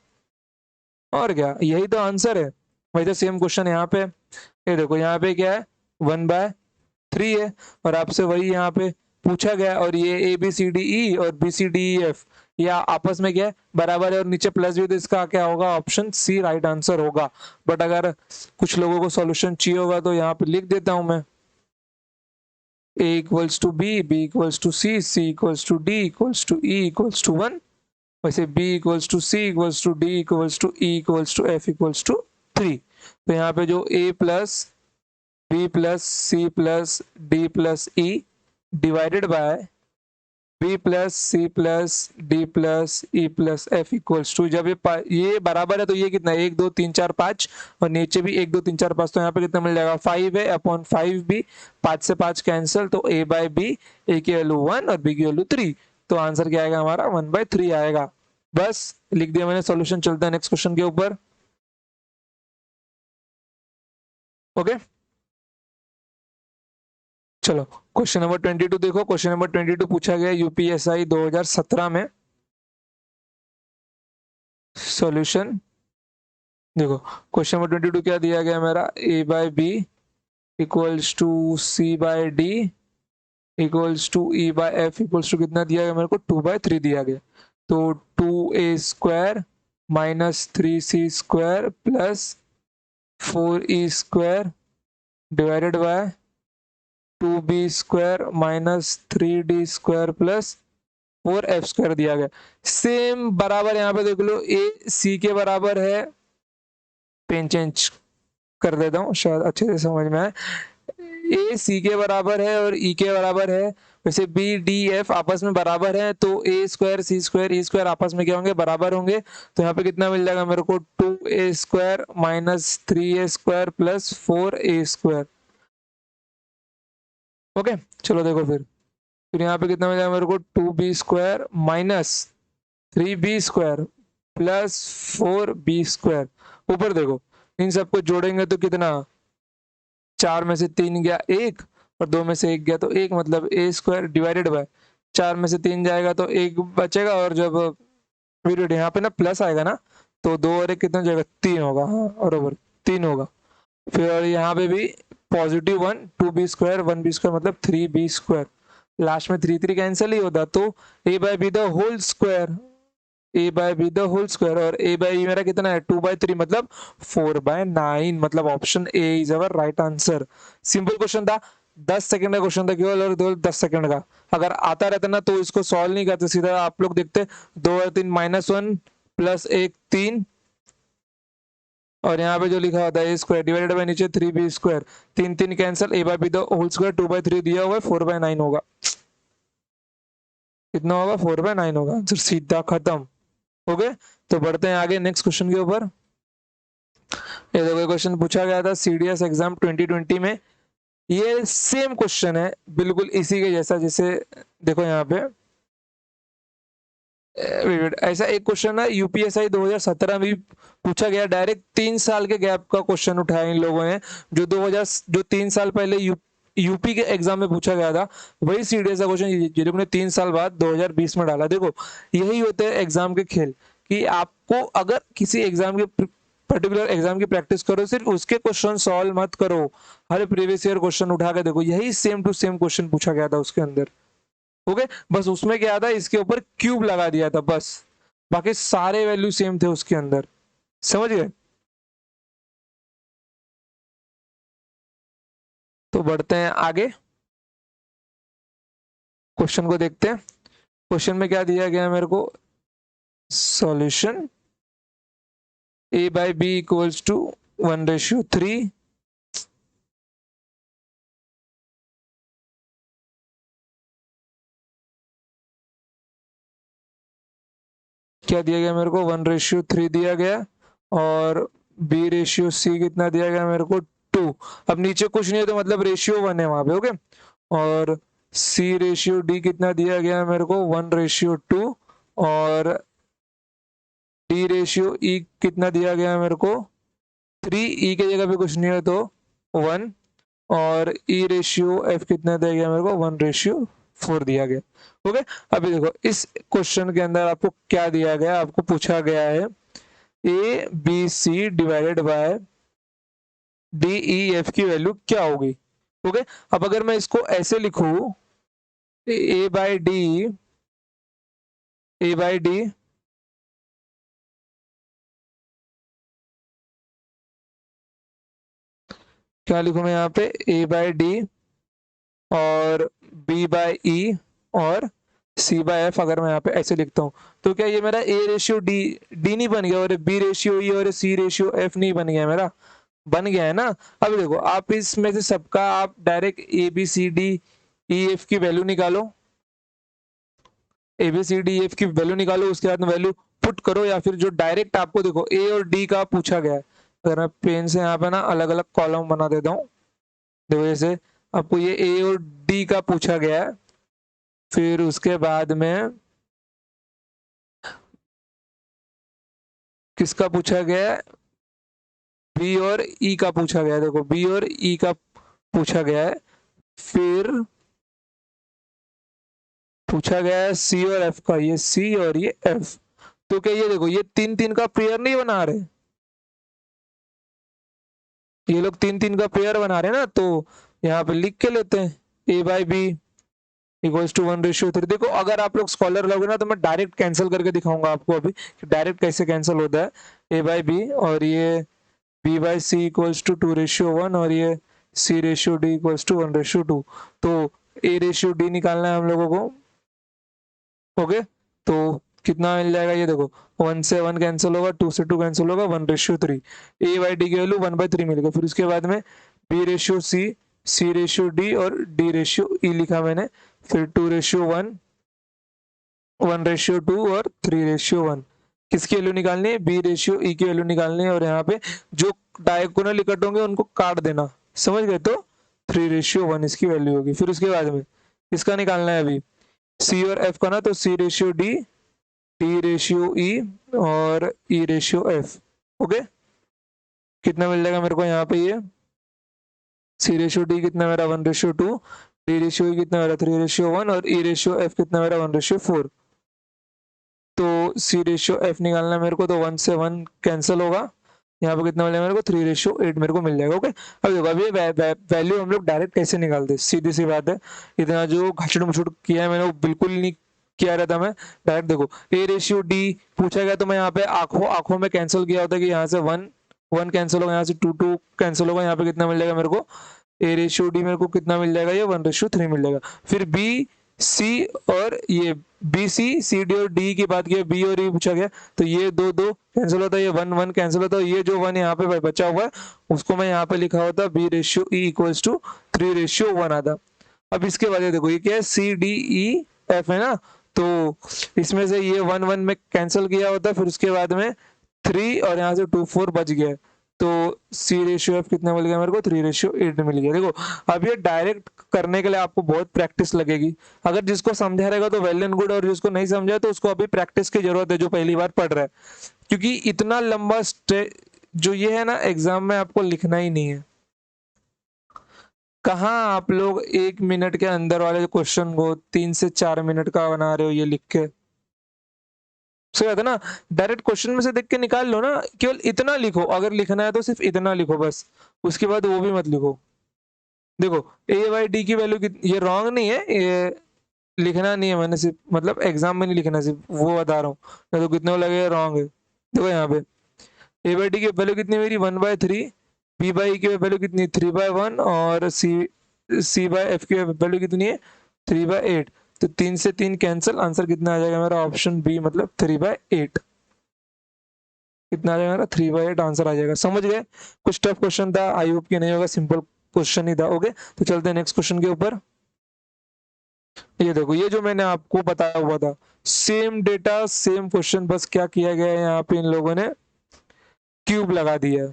और क्या, यही तो आंसर है। वही तो सेम क्वेश्चन यहाँ पे, ये देखो यहाँ पे क्या है, 1/3 है, और आपसे वही यहाँ पे पूछा गया, और ये ए बी सी डी ई और b c d e f या आपस में क्या है, बराबर है, और नीचे प्लस भी, तो इसका क्या होगा? ऑप्शन सी राइट आंसर होगा। बट अगर कुछ लोगों को सॉल्यूशन चाहिए होगा तो यहाँ पे लिख देता हूं मैं, a equals to b equals to c equals to d equals to e equals to 1। वैसे b equals to c equals to d equals to e equals to f equals to 3। तो यहाँ पे जो a plus b plus c plus d plus e divided by b plus c plus d plus e plus f equals to, जब ये बराबर है तो ये कितना है? 1 2 3 4 5, और नीचे भी 1 2 3 4 5, तो यहाँ पे कितना मिल जाएगा? 5 है अपॉन 5b, 5 से 5 कैंसिल, तो a बाई बी, ए की वैल्यू 1 और b की वैल्यू 3, तो आंसर क्या आएगा हमारा? 1/3 आएगा। बस लिख दिया मैंने सॉल्यूशन। चलता है नेक्स्ट क्वेश्चन के ऊपर। ओके चलो, क्वेश्चन नंबर 22 देखो। क्वेश्चन नंबर 22 पूछा गया यूपीएसआई 2017 में। सॉल्यूशन देखो, क्वेश्चन नंबर 22 क्या दिया गया मेरा? A by b equals to c by d equals to e by f equals to कितना दिया गया मेरे को? 2/3 दिया गया। तो 2a² minus 3c² plus 4e² divided by 2b² minus 3d² plus 4f² दिया गया। सेम बराबर यहाँ पे देख लो, ए सी के बराबर है, पेन चेंज कर देता हूँ शायद अच्छे से समझ में आए। ए सी के बराबर है और ई के बराबर है, वैसे बी डी एफ आपस में बराबर है, तो a² c² e² आपस में क्या होंगे? बराबर होंगे। तो यहाँ पे कितना मिल जाएगा मेरे को? 2a² minus 3a² plus 4a²। Okay चलो देखो फिर यहाँ पे कितना मिल जाएगा मेरे को? 2b² minus 3b² plus 4b²। ऊपर देखो, इन सबको जोड़ेंगे तो कितना? 4 में से 3 गया 1, और 2 में से 1 गया तो 1, मतलब a² डिवाइडेड बाय 4 में से 3 जाएगा तो 1 बचेगा, और जब पीरियड यहाँ पे ना प्लस आएगा ना, तो 2 और 1 कितना जाएगा? 3 होगा। हाँ बरोबर 3 होगा। फिर और यहाँ पे भी +1, 2b² 1b² मतलब 3b²। लास्ट में 3 3 कैंसिल ही होता, तो a by b the whole square, a by b the whole square, और a बाई बी मेरा कितना है? 2/3 मतलब 4/9, मतलब option a is our right answer. Simple question था, 10 सेकंड का क्वेश्चन था केवल, और केवल 10 सेकंड का। अगर आता रहता ना तो इसको सॉल्व नहीं करते, सीधा आप लोग देखते 2 और 3 -1 प्लस 1 3, और यहाँ पे जो लिखा होता है a² डिवाइडेड बाय नीचे 3b², 3 3 cancel, a by b the whole square 2/3 दिया हुआ है, 4/9 होगा। कितना होगा? 4/9 होगा आंसर, सीधा खत्म। ओके तो बढ़ते हैं आगे नेक्स्ट क्वेश्चन के ऊपर। ये देखो क्वेश्चन पूछा गया था सीडीएस एग्जाम 2020 में। ये सेम क्वेश्चन है बिल्कुल इसी के जैसा, जैसे देखो यहाँ पे ऐसा एक क्वेश्चन है यूपीएसआई 2017 में भी पूछा गया। डायरेक्ट 3 साल के गैप का क्वेश्चन उठाया इन लोगों ने, जो 3 साल पहले यूपी के एग्जाम में पूछा गया था, वही सीडीएस का क्वेश्चन ये लोग ने 3 साल बाद 2020 में डाला। देखो यही होते हैं एग्जाम के खेल, कि आपको अगर किसी एग्जाम के पर्टिकुलर एग्जाम की प्रैक्टिस करो, सिर्फ उसके क्वेश्चन सॉल्व मत करो, हर प्रीवियस ईयर क्वेश्चन उठा के देखो, यही सेम टू सेम क्वेश्चन पूछा गया था उसके अंदर। ओके बस उसमें क्या था, इसके ऊपर क्यूब लगा दिया था बस, बाकी सारे वैल्यू सेम थे उसके अंदर। समझ गए? तो बढ़ते हैं आगे, क्वेश्चन को देखते हैं। क्वेश्चन में क्या दिया गया है मेरे को? Solution a by b equals to 1/3। क्या दिया गया मेरे को? 1/3 दिया गया, और बी रेशियो सी कितना दिया गया मेरे को 2। अब नीचे कुछ नहीं है तो मतलब रेशियो 1 है वहां पे। ओके, और सी रेशियो डी कितना दिया गया मेरे को 1:2, और डी रेशियो ई कितना दिया गया मेरे को 3, ई के जगह पे कुछ नहीं है तो 1, और ई रेशियो एफ कितना दिया गया मेरे को 1:4 दिया गया। ओके, अभी देखो इस क्वेश्चन के अंदर आपको क्या दिया गया, आपको पूछा गया है a b c divided by d e f की वैल्यू क्या होगी। ओके, अब अगर मैं इसको ऐसे लिखूं ए बाई डी क्या लिखूं मैं यहाँ पे A/D और B/E और C/F, अगर मैं यहाँ पे ऐसे लिखता हूँ तो क्या ये मेरा A/D नहीं बन गया, और B/E और C/F नहीं बन गया, मेरा बन गया है ना। अब देखो आप इसमें से सबका आप डायरेक्ट ABCDEF की वैल्यू निकालो, ABCDEF की वैल्यू निकालो, उसके बाद में वैल्यू पुट करो, या फिर जो डायरेक्ट आपको देखो ए और डी का पूछा गया है। अगर मैं पेन से यहाँ पे ना अलग अलग कॉलम बना देता हूँ, देखो जैसे आपको ये ए और डी का पूछा गया है, फिर उसके बाद में किसका पूछा गया है, बी और ई का पूछा गया है। देखो बी और ई का पूछा गया है, फिर पूछा गया है सी और एफ का, ये सी और ये एफ। तो क्या ये देखो ये 3-3 का पेयर नहीं बना रहे, ये लोग 3-3 का पेयर बना रहे हैं ना, तो यहाँ पे लिख के लेते हैं A/B इक्वल्स टू 1:3। देखो अगर आप लोग स्कॉलर लोगे ना तो मैं डायरेक्ट कैंसिल करके दिखाऊंगा आपको अभी कि डायरेक्ट कैसे कैंसिल होता है। A/B और ये B/C इक्वल्स टू 2:1, और ये C/D इक्वल्स टू 1:2। तो A/D निकालना है हम लोगों को। ओके, तो कितना मिल जाएगा, ये देखो 1 से 1 कैंसिल होगा, 2 से 2 कैंसिल होगा, 1:3। A/D की वैल्यू 1/3 मिलेगा। फिर उसके बाद में B/C, C/D और D/E लिखा मैंने, फिर 2:1, 1:2 और 3:1। किसकी वैल्यू निकालनी है, B/E की वैल्यू निकालनी है, और यहाँ पे जो डायगोनल इकट्ठ होंगे उनको काट देना, समझ गए। तो 3:1 इसकी वैल्यू होगी। फिर उसके बाद में इसका निकालना है अभी C और F का ना, तो C/D, D/E और E/F। ओके, कितना मिल जाएगा मेरे को यहाँ पे, ये C/D कितना मेरा 1:2, D/E कितना मेरा 3:1 और E/F कितना मेरा 1:4। तो C/F निकालना है मेरे को, तो 1 से 1 कैंसिल होगा, यहाँ पे कितना मिलेगा मेरे को 3:8 मेरे को मिल जाएगा। ओके, अब देखो अभी वैल्यू हम लोग डायरेक्ट कैसे निकालते हैं, सीधी सी बात है। इतना जो घचड़ मुचड़ किया है मैंने वो बिल्कुल नहीं किया रहता मैं। डायरेक्ट देखो A/D पूछा गया तो मैं यहाँ पे आंखों आंखों में कैंसिल किया होता है कि यहाँ से 1 1 कैंसिल होगा, यहाँ से 2 2 कैंसिल होगा, यहाँ पे कितना मिल जाएगा मेरे को A/D मेरे को कितना मिल जाएगा, ये 1:3 मिल जाएगा। फिर बी सी और ये BC CD और D की बात की, बी और ई पूछा गया तो ये 2 2 कैंसिल होता है, ये 1 1 कैंसिल होता है, ये जो 1 यहाँ पे बचा हुआ है उसको मैं यहाँ पे लिखा होता B/E इक्वल्स टू 3:1 आता। अब इसके बाद ये देखो ये क्या है, CDEF है ना, तो इसमें से ये 1 1 में कैंसिल किया होता है, फिर उसके बाद में 3 और यहाँ से 2 4 बच गया, तो C/F कितना मिल गया मेरे को 3:8 मिल गया। देखो अब ये डायरेक्ट करने के लिए आपको बहुत प्रैक्टिस लगेगी। अगर जिसको समझा रहेगा तो वेल एंड गुड, और जिसको नहीं समझा तो उसको अभी प्रैक्टिस की जरूरत है, जो पहली बार पढ़ रहा है, क्योंकि इतना लंबा जो ये है ना एग्जाम में आपको लिखना ही नहीं है। कहाँ आप लोग 1 मिनट के अंदर वाले क्वेश्चन को 3 से 4 मिनट का बना रहे हो ये लिख के। सही बात है ना, डायरेक्ट क्वेश्चन में से देख के निकाल लो ना, केवल इतना लिखो, अगर लिखना है तो सिर्फ इतना लिखो बस, उसके बाद वो भी मत लिखो। देखो A/D की वैल्यू ये रॉन्ग नहीं है, ये लिखना नहीं है मैंने, सिर्फ मतलब एग्जाम में नहीं लिखना, सिर्फ वो बता रहा हूँ, नहीं तो कितने को लगेगा रॉन्ग है। देखो यहाँ पे A/D की वैल्यू कितनी मेरी 1/3, B/E की वैल्यू कितनी 3/1 और C/F की वैल्यू कितनी है 3/8। तो 3 से 3 कैंसिल, आंसर कितना आ जाएगा मेरा ऑप्शन बी मतलब 3/8। कितना आ जाएगा मेरा 3/8 आंसर आ जाएगा। समझ गए, कुछ टफ क्वेश्चन था, आई होप कि नहीं होगा, सिंपल क्वेश्चन ही था। ओके, तो चलते हैं नेक्स्ट क्वेश्चन के ऊपर। ये देखो ये जो मैंने आपको बताया हुआ था, सेम डेटा सेम क्वेश्चन, बस क्या किया गया है यहाँ पे इन लोगों ने क्यूब लगा दिया।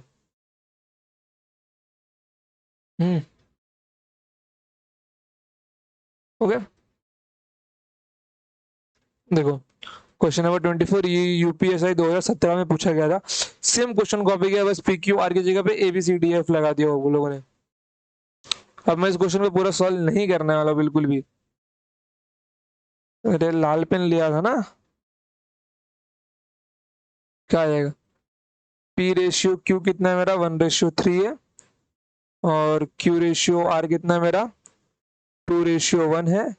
ओके, देखो क्वेश्चन नंबर 24 ये यूपीएसआई 2017 में पूछा गया था। सेम क्वेश्चन कॉपी किया, बस पी क्यू आर की जगह पे a b c d f लगा दिया वो लोगों ने। अब मैं इस क्वेश्चन को पूरा सॉल्व नहीं करने वाला बिल्कुल भी। अरे लाल पेन लिया था ना, क्या आ जाएगा? पी रेशियो क्यू कितना है मेरा? 1:3 है। और क्यू रेशियो आर कितना है मेरा? 2:1 है।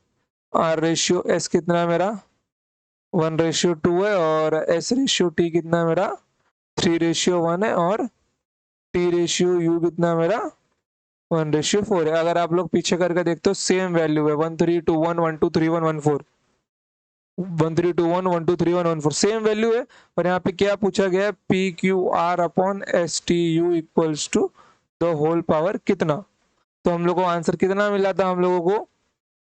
आर रेशियो एस कितना है मेरा? 1:2 है। और एस रेशियो टी कितना है मेरा? 3:1 है। और टी रेशियो यू कितना है मेरा? 1:4 है। अगर आप लोग पीछे करके देखते हो सेम वैल्यू है, 1:3:1, 1:2:3:1, 1:4, 1:3:1, 1:2:3:1, 1:4 सेम वैल्यू है। और यहाँ पे क्या पूछा गया है? P q r upon s t u equals to the whole power कितना? तो हम लोग को आंसर कितना मिला था? हम लोगों को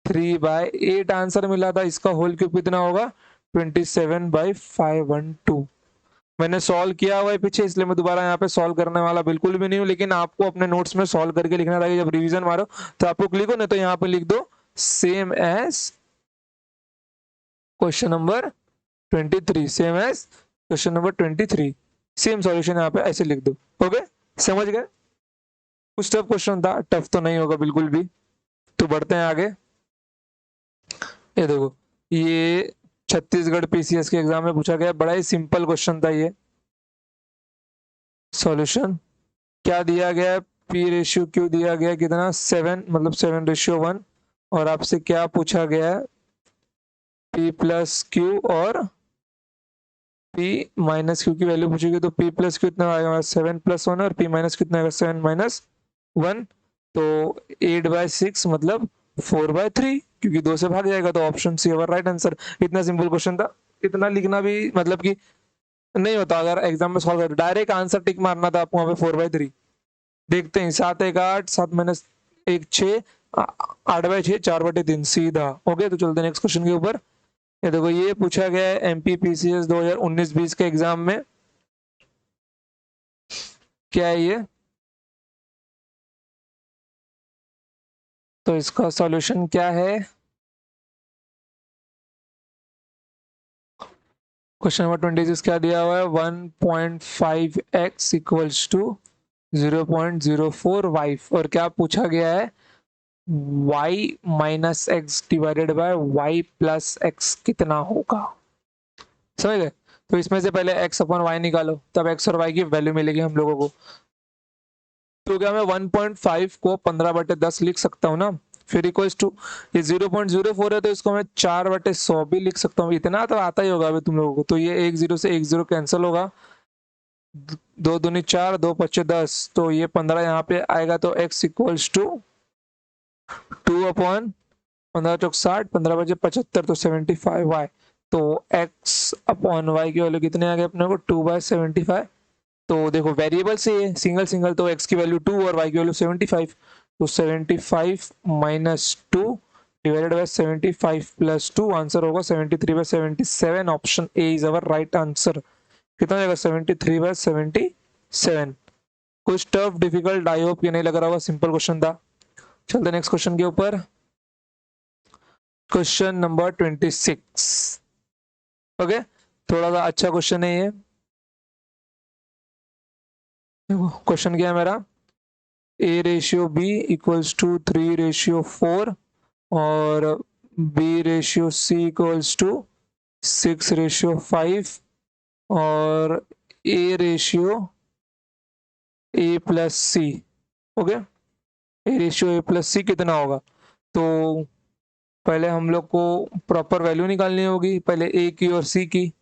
3/8 आंसर मिला था। इसका होल क्यूब कितना होगा? 27/512। मैंने सॉल्व किया हुआ है पीछे, इसलिए मैं दोबारा यहाँ पे सॉल्व करने वाला बिल्कुल भी नहीं हूँ। लेकिन आपको अपने नोट्स में सॉल्व करके लिखना था कि जब रिवीजन मारो तो आप लोग लिखो, नहीं तो यहाँ पे लिख दो same as question number 23, same as question number 23, same solution यहाँ पे ऐसे लिख दो। ओके, समझ गए? कुछ टफ क्वेश्चन था, टफ तो नहीं होगा बिल्कुल भी। तो बढ़ते हैं आगे। ये देखो, ये छत्तीसगढ़ पीसीएस के एग्जाम में पूछा गया, बड़ा ही सिंपल क्वेश्चन था ये। सॉल्यूशन क्या दिया गया है? पी रेशियो क्यू दिया गया है कितना? 7, मतलब 7:1। और आपसे क्या पूछा गया है? पी प्लस क्यू और पी माइनस क्यू की वैल्यू पूछेगी। तो पी प्लस क्यू कितना आएगा? 7+1। और पी माइनस कितना आएगा? 7-1। तो 8/6 मतलब 4/3, क्योंकि 2 से भाग जाएगा। तो option c over right answer. इतना सिंपल क्वेश्चन था, इतना लिखना भी मतलब कि नहीं होता। अगर एग्जाम में सॉल्व कर डायरेक्ट आंसर टिक मारना था आपको वहां पे 4/3। देखते हैं, 7×1 8, 7-1 6, 8/6, 4/3 सीधा। ओके, तो चलते हैं नेक्स्ट क्वेश्चन के ऊपर। ये देखो, ये पूछा गया है एमपीपीसीएस 2019-20 के एग्जाम में। क्या है ये? तो इसका सॉल्यूशन क्या है? क्वेश्चन नंबर 26 क्या दिया हुआ है? 1.5x equals to 0.04y। और क्या पूछा गया है? y minus x divided by y plus x कितना होगा? समझ गए? तो इसमें से पहले x अपॉन वाई निकालो, तब x और y की वैल्यू मिलेगी हम लोगों को। तो क्या मैं 1.5 को 15/10 लिख सकता हूँ ना? फिर इक्वल्स टू, ये 0.04 है तो इसको मैं 4/100 भी लिख सकता हूँ। इतना तो आता ही होगा अभी तुम लोगों को। तो ये 1 0 से 1 0 कैंसिल होगा। 2 दूनी 4, 2 5 10, तो ये 15 यहाँ पे आएगा। तो x इक्वल्स टू 2/15 × 60, 15×5 = 75, तो 75y। तो x अपॉन y की वैल्यू कितने आ गए अपने को? 2/75। तो देखो वेरिएबल से ये सिंगल सिंगल, तो x की वैल्यू 2 और y की वैल्यू 75। तो 75 minus 2 divided by 75 plus 2, answer होगा 73/77। Option a is our right answer. कितना जाएगा? 73/77। कुछ टफ डिफिकल्ट आई होप ये नहीं लग रहा होगा, सिंपल क्वेश्चन था। चलते नेक्स्ट क्वेश्चन के ऊपर। Question number 26। ओके, थोड़ा सा अच्छा क्वेश्चन है ये। देखो क्वेश्चन क्या है मेरा? A/B इक्वल्स टू 3/4 और B/C इक्वल्स टू 6/5 और A/A+C। ओके, A/A+C कितना होगा? तो पहले हम लोग को प्रॉपर वैल्यू निकालनी होगी, पहले ए की और सी की।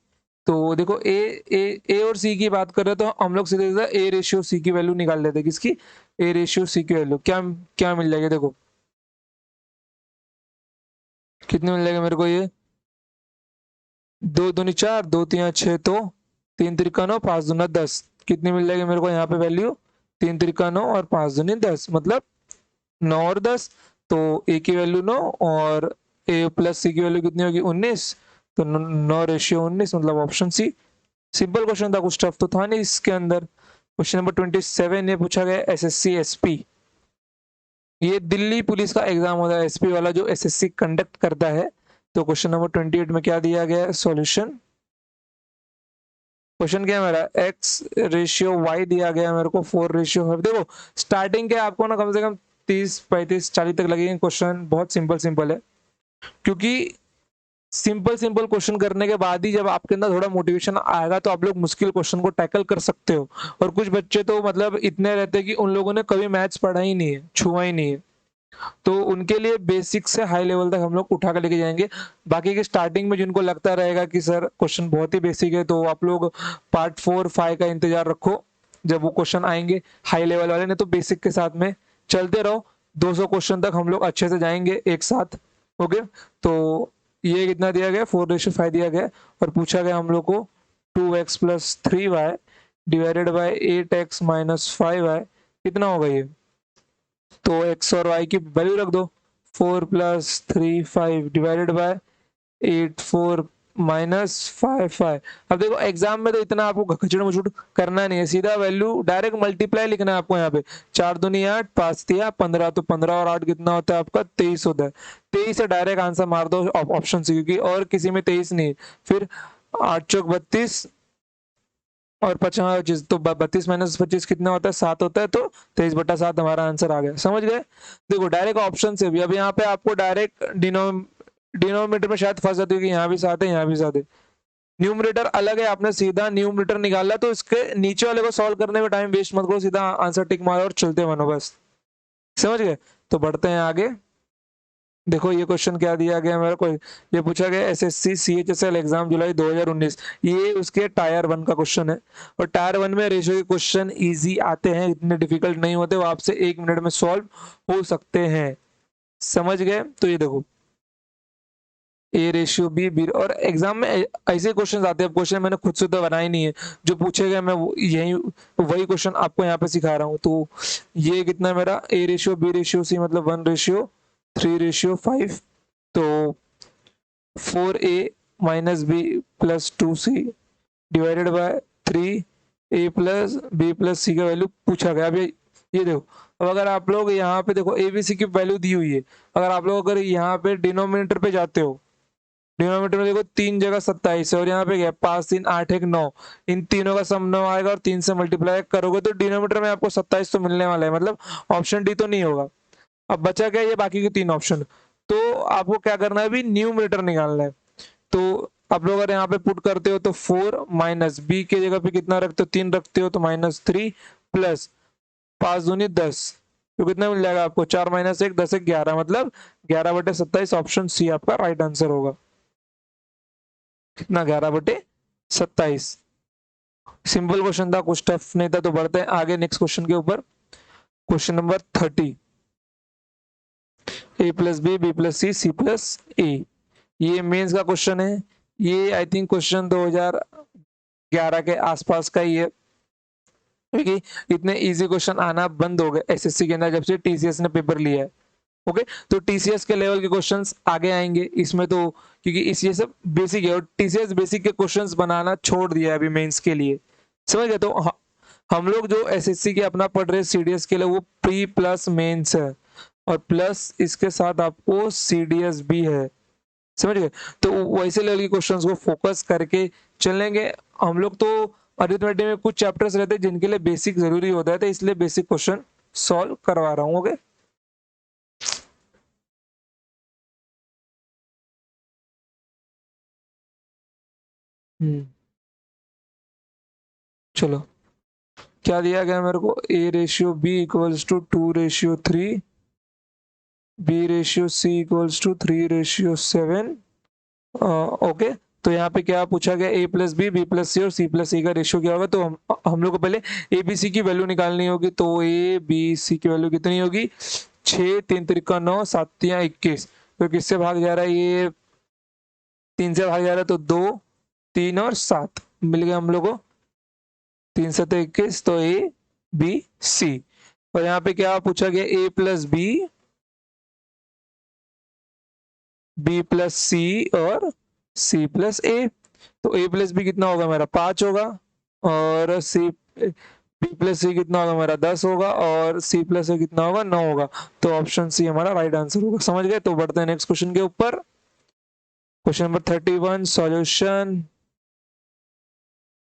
तो देखो ए और सी की बात कर रहे तो हम लोग सीधे सीधा A/C की वैल्यू निकाल लेते हैं। किसकी? A/C की वैल्यू क्या क्या मिल जाएगी? देखो कितने मिल जाएगा मेरे को ये? 2 दूनी 4, 2 3 6, तो 3 त्रिका 9, 5 दूना 10। कितनी मिल जाएगी मेरे को यहाँ पे वैल्यू? 3 त्रिका 9 और 5 दूनी 10, मतलब 9 और 10। तो ए की वैल्यू 9 और A+C की वैल्यू कितनी होगी? 19। तो 9/19, मतलब ऑप्शन सी। सिंपल क्वेश्चन था, कुछ टफ तो था नहीं इसके अंदर। क्वेश्चन नंबर 27 ये पूछा गया एसएससी एसपी, ये दिल्ली पुलिस का एग्जाम होता है, एसपी वाला जो एसएससी कंडक्ट करता है। तो क्वेश्चन नंबर 28 में क्या दिया गया है सॉल्यूशन। क्वेश्चन क्या है मेरा, एक्स रेशियो वाई दिया गया है मेरे को 4:5। देखो स्टार्टिंग के आपको ना कम से कम 30 35 40 तक लगेंगे, क्वेश्चन बहुत सिंपल सिंपल है, क्योंकि सिंपल सिंपल क्वेश्चन करने के बाद ही जब आपके अंदर थोड़ा मोटिवेशन आएगा तो आप लोग मुश्किल क्वेश्चन को टैकल कर सकते हो। और कुछ बच्चे तो मतलब इतने रहते हैं कि उन लोगों ने कभी मैथ्स पढ़ा ही नहीं है, छुआ ही नहीं है, तो उनके लिए बेसिक से हाई लेवल तक हम लोग उठा कर लेके जाएंगे। बाकी के स्टार्टिंग में जिनको लगता रहेगा कि सर क्वेश्चन बहुत ही बेसिक है, तो आप लोग पार्ट 4 5 का इंतजार रखो, जब वो क्वेश्चन आएंगे हाई लेवल वाले ने, तो बेसिक के साथ में चलते रहो। 200 क्वेश्चन तक हम लोग अच्छे से जाएंगे एक साथ। ओके, तो ये कितना दिया गया 4:5 दिया गया, और पूछा गया हम लोग को 2x + 3y divided by 8x - 5y कितना होगा ये। तो x और y की वैल्यू रख दो, 4 + 3 5 डिवाइडेड बाय 8 4 -5 5। अब देखो एग्जाम में तो इतना आपको खचड़ मुचड़ करना नहीं है, सीधा वैल्यू डायरेक्ट मल्टीप्लाई लिखना है आपको। यहाँ पे 4 दूनी 8 5 तिया 15, तो 15 और 8 कितना होता है आपका 23 होता है। 23 से डायरेक्ट आंसर मार दो ऑप्शन से, क्योंकि और किसी में 23 नहीं है। फिर 8 चौक 32 और 50, तो 32 - 25 कितना होता है 7 होता है, तो 23/7 हमारा आंसर आ गया। समझ गए। देखो डायरेक्ट ऑप्शन से भी, अब यहाँ पे आपको डायरेक्ट डिनोमिनेटर में शायद फंस जाती है कि यहाँ भी 7 है यहाँ भी 7 है, न्यूमरेटर अलग है, आपने सीधा न्यूमरेटर निकाला, तो इसके नीचे वाले को सॉल्व करने में टाइम वेस्ट मत करो, सीधा आंसर टिक मारो और चलते बनो बस। समझ गए। तो बढ़ते हैं आगे। देखो ये क्वेश्चन क्या दिया गया मेरे को, ये पूछा गया एसएससी सीएचएसएल एग्जाम जुलाई 2019, ये उसके टायर 1 का क्वेश्चन है। और टायर 1 में रेशियो के क्वेश्चन इजी आते हैं, इतने डिफिकल्ट नहीं होते, वो आपसे 1 मिनट में सॉल्व हो सकते हैं। समझ गए। तो ये देखो ए रेशियो बी और एग्जाम में ऐसे क्वेश्चन आते हैं। क्वेश्चन मैंने खुद से तो बनाए नहीं है, जो पूछे गए मैं यही वही क्वेश्चन आपको यहाँ पे सिखा रहा हूँ। तो ये कितना है मेरा, a ratio b ratio c मतलब 1:3:5, तो 4a - b + 2c divided by 3a + b + c का वैल्यू पूछा गया। अब ये देखो, अब अगर आप लोग यहाँ पे देखो ए बी सी की वैल्यू दी हुई है, अगर आप लोग अगर यहाँ पे डिनोमिनेटर पे जाते हो, डिनोमिनेटर में देखो 3 जगह 27 है और यहाँ पे क्या 5 3 8 1 9, इन तीनों का सम 9 आएगा और 3 से मल्टीप्लाई करोगे तो डिनोमिनेटर में आपको 27 तो मिलने वाला है, मतलब ऑप्शन डी तो नहीं होगा। अब बचा क्या, ये बाकी के 3 ऑप्शन। तो आपको क्या करना है, अभी न्यूमरेटर निकालना है। तो आप लोग अगर यहाँ पे पुट करते हो तो 4 माइनस बी के जगह पे कितना रखते हो 3 रखते हो, तो -3 प्लस 5 दूनी 10, तो कितना मिल जाएगा आपको 4 - 1 10 1 11, मतलब 11/27। ऑप्शन सी आपका राइट आंसर होगा। कितना 11/27। सिंपल क्वेश्चन था, कुछ टफ नहीं था। तो बढ़ते हैं आगे नेक्स्ट क्वेश्चन के ऊपर। Question number 30, a + b b + c c + a, ये मेंस का क्वेश्चन है। ये आई थिंक क्वेश्चन 2011 के आसपास का ही है, क्योंकि इतने इजी क्वेश्चन आना बंद हो गए एसएससी के अंदर जब से टीसीएस ने पेपर लिया है। ओके, तो टीसीएस के लेवल के क्वेश्चंस आगे आएंगे इसमें, तो क्योंकि इस ये सब बेसिक है और टीसीएस बेसिक के क्वेश्चंस बनाना छोड़ दिया है अभी मेंस के लिए। समझ गए। तो हम लोग जो एसएससी के अपना पढ़ रहे सीडीएस के लिए, वो प्री प्लस मेंस है, और प्लस इसके साथ आपको सीडीएस भी है। समझ गए। तो वैसे लेवल के क्वेश्चंस को फोकस करके चलेंगे हम लोग। तो अरिथमेटिक में कुछ चैप्टर्स रहते हैं जिनके लिए बेसिक जरूरी होता है, तो इसलिए बेसिक क्वेश्चन सॉल्व करवा रहा हूँ। ओके, चलो क्या दिया गया मेरे को, a ratio b = 2:3, b ratio c = 3:7। Okay, तो यहाँ पे क्या पूछा गया, a + b b + c और c + a का रेशियो क्या होगा। तो हम लोग को पहले a b c की वैल्यू निकालनी होगी। तो a b c की वैल्यू कितनी होगी, 6 3 त्रिका 9 7 तिया 21, तो किससे भाग जा रहा है, ये 3 से भाग जा रहा है, तो 2 3 और 7 मिल गया हम लोग को, 3 7 21, तो a b c। और यहाँ पे क्या पूछा गया, a + b b + c और c + a। तो a + b कितना होगा मेरा 5 होगा, और c बी प्लस सी कितना होगा मेरा 10 होगा और सी प्लस ए कितना होगा 9 होगा। तो ऑप्शन सी हमारा राइट आंसर होगा। समझ गए? तो बढ़ते हैं नेक्स्ट क्वेश्चन के ऊपर। Question number 31 solution.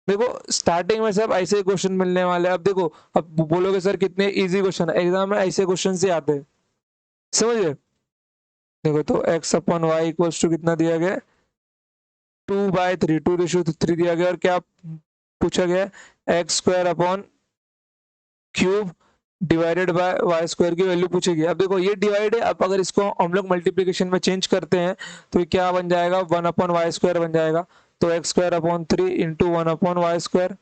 देखो स्टार्टिंग में सब ऐसे क्वेश्चन मिलने वाले हैं। अब देखो, अब बोलोगे सर कितने इजी क्वेश्चन है, एग्जाम में ऐसे क्वेश्चन से आते हैं। समझ गए? देखो तो x upon y equals to कितना दिया गया, 2/3, 2:3 दिया गया। और क्या पूछा गया, x square upon cube divided by y square की वैल्यू पूछी गई। अब देखो ये डिवाइड है, अब अगर इसको हम लोग मल्टीप्लीकेशन में चेंज करते हैं तो ये क्या बन जाएगा, 1/y² बन जाएगा। तो x² अपॉन 3 इंटू 1/y²।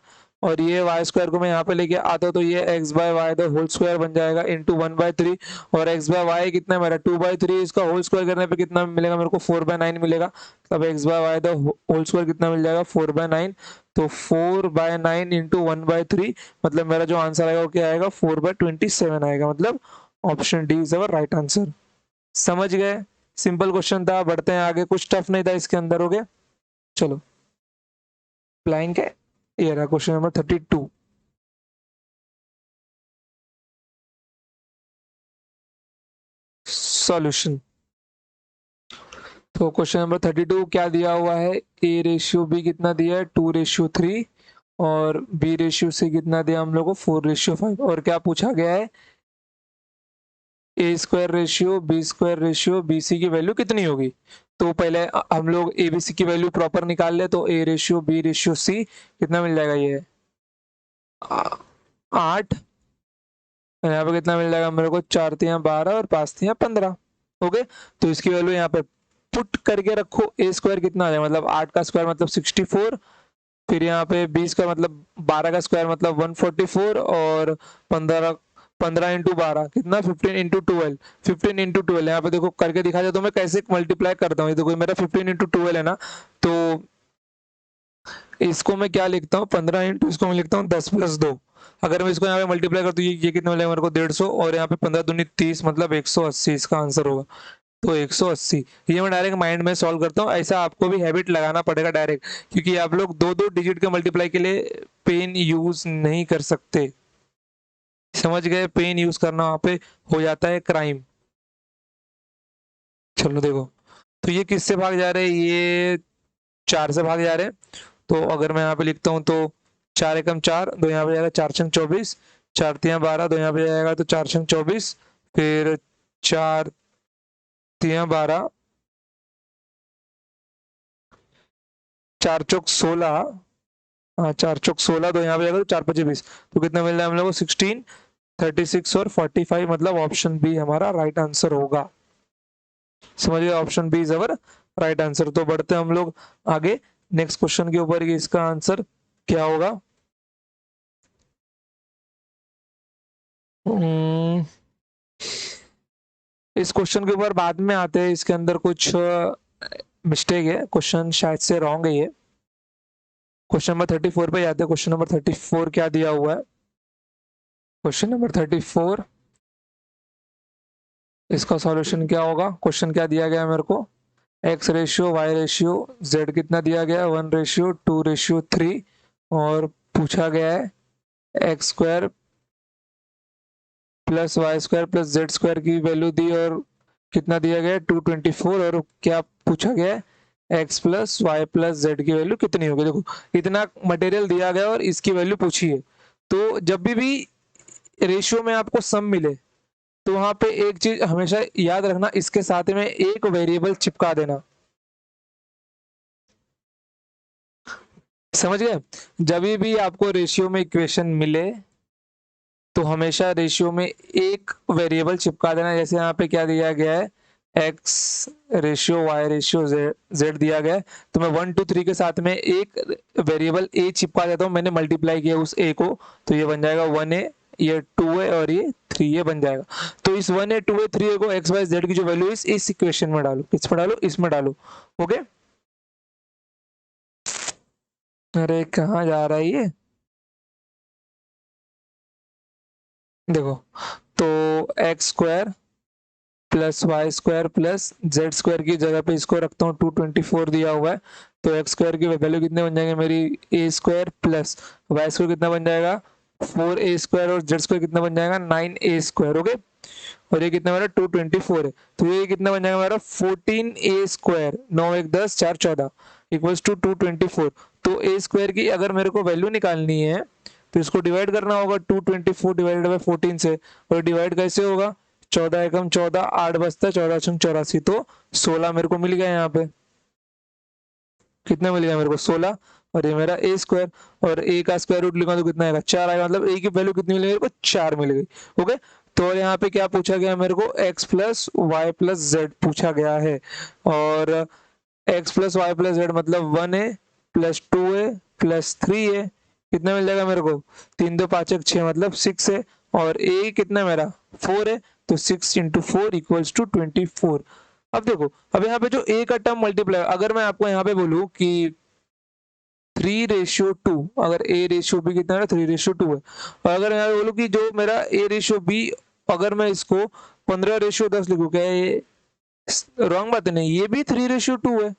और ये y² को मैं यहाँ पे लेके आता हूँ तो ये x/y द होल स्क्वायर बन जाएगा इंटू 1/3। और x/y कितना है मेरा 2/3, इसका होल स्क्वायर करने पे कितना मिलेगा मेरे को 4/9 मिलेगा। तब x/y द होल स्क्वायर कितना मिल जाएगा 4/9। तो 4/9 इंटू 1/3 मतलब मेरा जो आंसर आएगा वो क्या आएगा 4/27 आएगा। मतलब option D is our right answer. समझ गए? सिंपल क्वेश्चन था। बढ़ते हैं आगे, कुछ टफ नहीं था इसके अंदर। हो गया, चलो अप्लाइंग के ये रहा क्वेश्चन नंबर 32। सॉल्यूशन। तो क्वेश्चन नंबर 32 क्या दिया हुआ है, ए रेशियो बी कितना दिया है 2:3 और बी रेशियो सी कितना दिया हम लोग को 4:5। और क्या पूछा गया है, a² ratio b² ratio B C की वैल्यू कितनी होगी। तो पहले हम लोग ए बी सी की वैल्यू प्रॉपर निकाल ले। तो a ratio b ratio c कितना मिल जाएगा, ये 8। यहाँ पे कितना मिल जाएगा मेरे को, 4×3 = 12 और 5×3 = 15। ओके, तो इसकी वैल्यू यहाँ पे पुट करके रखो। a² कितना आ जाएगा, मतलब 8 का स्क्वायर मतलब 64। फिर यहाँ पे 20 का मतलब 12 का स्क्वायर मतलब 144 और 15 × 12 कितना 15 × 12। 15 × 12 यहाँ पे देखो करके दिखा जाए तो मैं कैसे मल्टीप्लाई करता हूँ। देखो मेरा 15 × 12 है ना, तो इसको मैं क्या लिखता हूँ 15 इंटू इसको मैं लिखता हूँ 10+2। अगर मैं इसको यहाँ पे मल्टीप्लाई करता हूँ ये कितना मिलेगा मेरे को 150 और यहाँ पे 15×2 = 30 मतलब 180 इसका आंसर होगा। तो 180 ये मैं डायरेक्ट माइंड में सॉल्व करता हूँ। ऐसा आपको भी हैबिट लगाना पड़ेगा डायरेक्ट, क्योंकि आप लोग 2-2 डिजिट के मल्टीप्लाई के लिए पेन यूज नहीं कर सकते। समझ गए? पेन यूज करना वहां पे हो जाता है क्राइम। चलो देखो, तो ये किससे भाग जा रहे हैं, ये 4 से भाग जा रहे हैं। तो अगर मैं यहाँ पे लिखता हूँ तो 4×1 = 4, तो यहाँ पे जाएगा 4×6 = 24, 4×3 = 12, तो यहाँ पे जाएगा तो 4×6 = 24। फिर 4×3 = 12, 4×4 = 16। हाँ 4×4 = 16, तो यहाँ पे जाएगा तो 4×5 = 20। तो कितना मिल रहा है हम लोग को 16, 36 और 45। मतलब ऑप्शन बी हमारा राइट आंसर होगा। समझिए, option B is our right answer. तो बढ़ते हम लोग आगे नेक्स्ट क्वेश्चन के ऊपर, इसका आंसर क्या होगा। इस क्वेश्चन के ऊपर बाद में आते हैं, इसके अंदर कुछ मिस्टेक है, क्वेश्चन शायद से रॉन्ग है ये। क्वेश्चन नंबर 34 पे जाते हैं। क्वेश्चन नंबर 34 क्या दिया हुआ है, क्वेश्चन नंबर 34 इसका सॉल्यूशन क्या होगा। क्वेश्चन क्या दिया गया है मेरे को, x ratio y ratio z कितना दिया गया है 1:2:3 और पूछा गया है x² plus y² plus z² की वैल्यू दी और कितना दिया गया है 224। और क्या पूछा गया है x plus y plus z की वैल्यू कितनी होगी। देखो इतना मटेरियल दिया गया और इसकी वैल्यू पूछी है। तो जब भी रेशियो में आपको सम मिले तो वहां पे एक चीज हमेशा याद रखना, इसके साथ में एक वेरिएबल चिपका देना। समझ गए? जब भी आपको रेशियो में इक्वेशन मिले तो हमेशा रेशियो में एक वेरिएबल चिपका देना। जैसे यहाँ पे क्या दिया गया है, x ratio y ratio z दिया गया है, तो मैं 1 2 3 के साथ में एक वेरिएबल ए चिपका देता हूँ। मैंने मल्टीप्लाई किया उस ए को, तो ये बन जाएगा 1a, ये 2a और ये 3a बन जाएगा। तो इस 1a 2a 3a को एक्स वाई जेड की जो वैल्यू इस इक्वेशन में डालो। किस में डालो, इसमें डालो। ओके, अरे कहाँ जा रहा है ये, देखो तो x² plus y² plus z² की जगह पे इसको रखता हूँ 224 दिया हुआ है। तो x² की वैल्यू कितने बन जाएंगे मेरी a² प्लस y² कितना बन जाएगा 4a² और z² कितना बन जाएगा 9a²। ओके, और ये कितना मेरा 224 है, तो ये कितना बन जाएगा मेरा 14a², 9 1 10 4 14 इक्वल्स टू 224। तो a² की अगर मेरे को वैल्यू निकालनी है तो इसको डिवाइड करना होगा 224 डिवाइडेड बाय 14 से। और डिवाइड कैसे होगा, 14 एकम 14, 8 बचता 14 छंग 84, तो 16 मेरे को मिल गया यहाँ पे। कितना मिल गया मेरे को 16, और ये मेरा a², और a का स्क्वायर रूट लिखा तो कितना आएगा 4 आएगा, मतलब a की वैल्यू कितनी मिली मेरे को 4 मिल गई। ओके, तो यहाँ पे क्या पूछा गया मेरे को x plus y plus z पूछा गया है, और x plus y plus z मतलब 1a plus 2a plus 3a कितना मिल जाएगा मेरे को, 3 2 5 1 6 मतलब 6 है, और a कितना मेरा 4 है, तो 6 इंटू 4 इक्वल्स टू 24। अब देखो, अब यहाँ पे जो a का टर्म मल्टीप्लाई, अगर मैं आपको यहाँ पे बोलूँ कि 3:2, अगर a/b कितना है 3:2 है, और अगर मैं बोलूँ कि जो मेरा a/b, अगर मैं इसको 15:10 लिखूँ, क्या ये रॉन्ग बात है? नहीं, ये भी 3:2 है।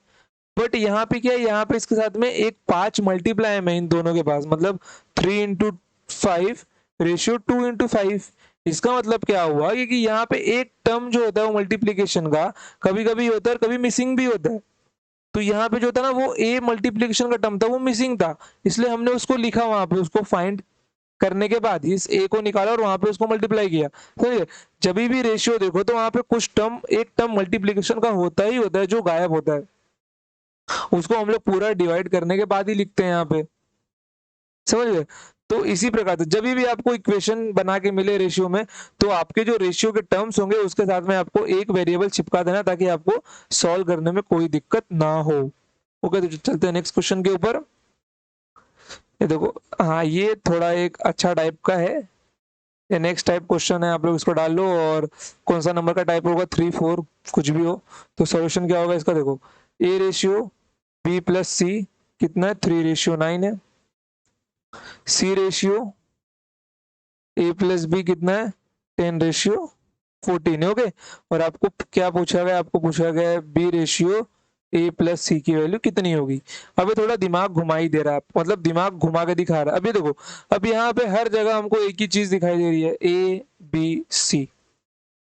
बट यहाँ पे क्या है, यहाँ पे इसके साथ में एक 5 मल्टीप्लाई है इन दोनों के पास, मतलब 3:5:2:5। इसका मतलब क्या हुआ कि यहाँ पे एक टर्म जो होता है वो मल्टीप्लीकेशन का कभी कभी होता है और कभी मिसिंग भी होता है। तो यहाँ पे जो था ना वो ए मल्टीप्लीकेशन का टर्म था, वो मिसिंग था, इसलिए हमने उसको लिखा वहां पे, उसको फाइंड करने के बाद इस ए को निकाला और वहां पे उसको मल्टीप्लाई किया। समझे? जब भी रेशियो देखो तो वहां पे कुछ टर्म, एक टर्म मल्टीप्लीकेशन का होता ही होता है जो गायब होता है, उसको हम लोग पूरा डिवाइड करने के बाद ही लिखते हैं यहाँ पे। समझ गए? तो इसी प्रकार से जब भी आपको इक्वेशन बना के मिले रेशियो में, तो आपके जो रेशियो के टर्म्स होंगे उसके साथ में आपको एक वेरिएबल चिपका देना, ताकि आपको सॉल्व करने में कोई दिक्कत ना हो। ओके, तो चलते हैं नेक्स्ट क्वेश्चन के ऊपर। ये देखो, हाँ ये थोड़ा एक अच्छा टाइप का है, ये नेक्स्ट टाइप क्वेश्चन है, आप लोग इसको डाल लो, और कौन सा नंबर का टाइप होगा 3 4 कुछ भी हो, तो सॉल्यूशन क्या होगा इसका, देखो a/b+c कितना है 3:9 है, c/a+b कितना है 10:14 है। ओके, और आपको क्या पूछा गया, आपको पूछा गया है b/a+c की वैल्यू कितनी होगी। अब ये थोड़ा दिमाग घुमा ही दे रहा है, मतलब दिमाग घुमा के दिखा रहा है। अभी देखो, अब यहाँ पे हर जगह हमको एक ही चीज दिखाई दे रही है, a b c।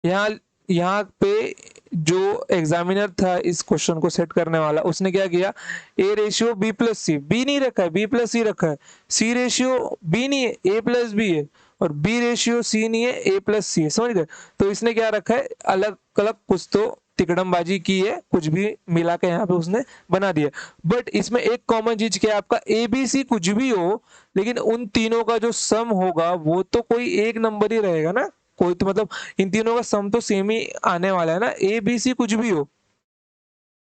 यहाँ यहाँ पे जो एग्जामिनर था इस क्वेश्चन को सेट करने वाला, उसने क्या किया, a/b+c, b नहीं रखा है, b+c रखा है, c/b नहीं है, a+b है, और b/c नहीं है, a+c है। समझ गए? तो इसने क्या रखा है, अलग अलग कुछ तो तिकड़मबाजी की है, कुछ भी मिला के यहाँ पे उसने बना दिया। बट इसमें एक कॉमन चीज क्या है, आपका ABC कुछ भी हो, लेकिन उन तीनों का जो सम होगा वो तो कोई एक नंबर ही रहेगा ना, कोई तो मतलब इन तीनों का सम तो सेम ही आने वाला है ना। ABC कुछ भी हो,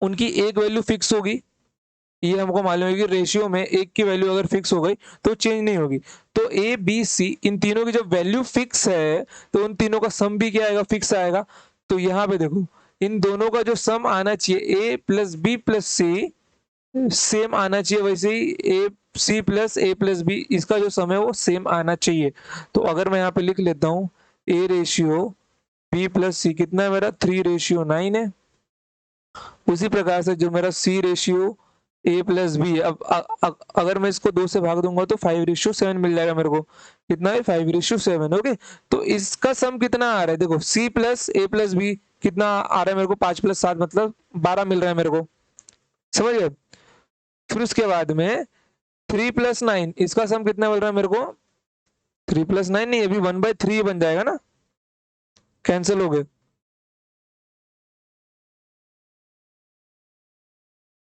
उनकी एक वैल्यू फिक्स होगी, ये हमको मालूम है कि रेशियो में एक की वैल्यू अगर फिक्स हो गई तो चेंज नहीं होगी। तो ABC इन तीनों की जब वैल्यू फिक्स है तो उन तीनों का सम भी क्या आएगा, फिक्स आएगा। तो यहाँ पे देखो, इन दोनों का जो सम आना चाहिए a+b+c सेम आना चाहिए, वैसे ही ac+a+b इसका जो सम है वो सेम आना चाहिए। तो अगर मैं यहाँ पे लिख लेता हूँ a/b+c कितना है मेरा 3:9 है। उसी प्रकार से जो मेरा c/a+b है, अब अगर मैं इसको 2 से भाग दूंगा तो 5:7 मिल जाएगा मेरे को। कितना है 5:7। ओके, तो इसका सम कितना आ रहा है, देखो c+a+b कितना आ रहा है मेरे को, 5+7 मतलब 12 मिल रहा है मेरे को। समझ गए? फिर उसके बाद में 3+9 इसका सम कितना मिल रहा है मेरे को, 3+9 नहीं, अभी 1/3 बन जाएगा ना, कैंसिल हो गए,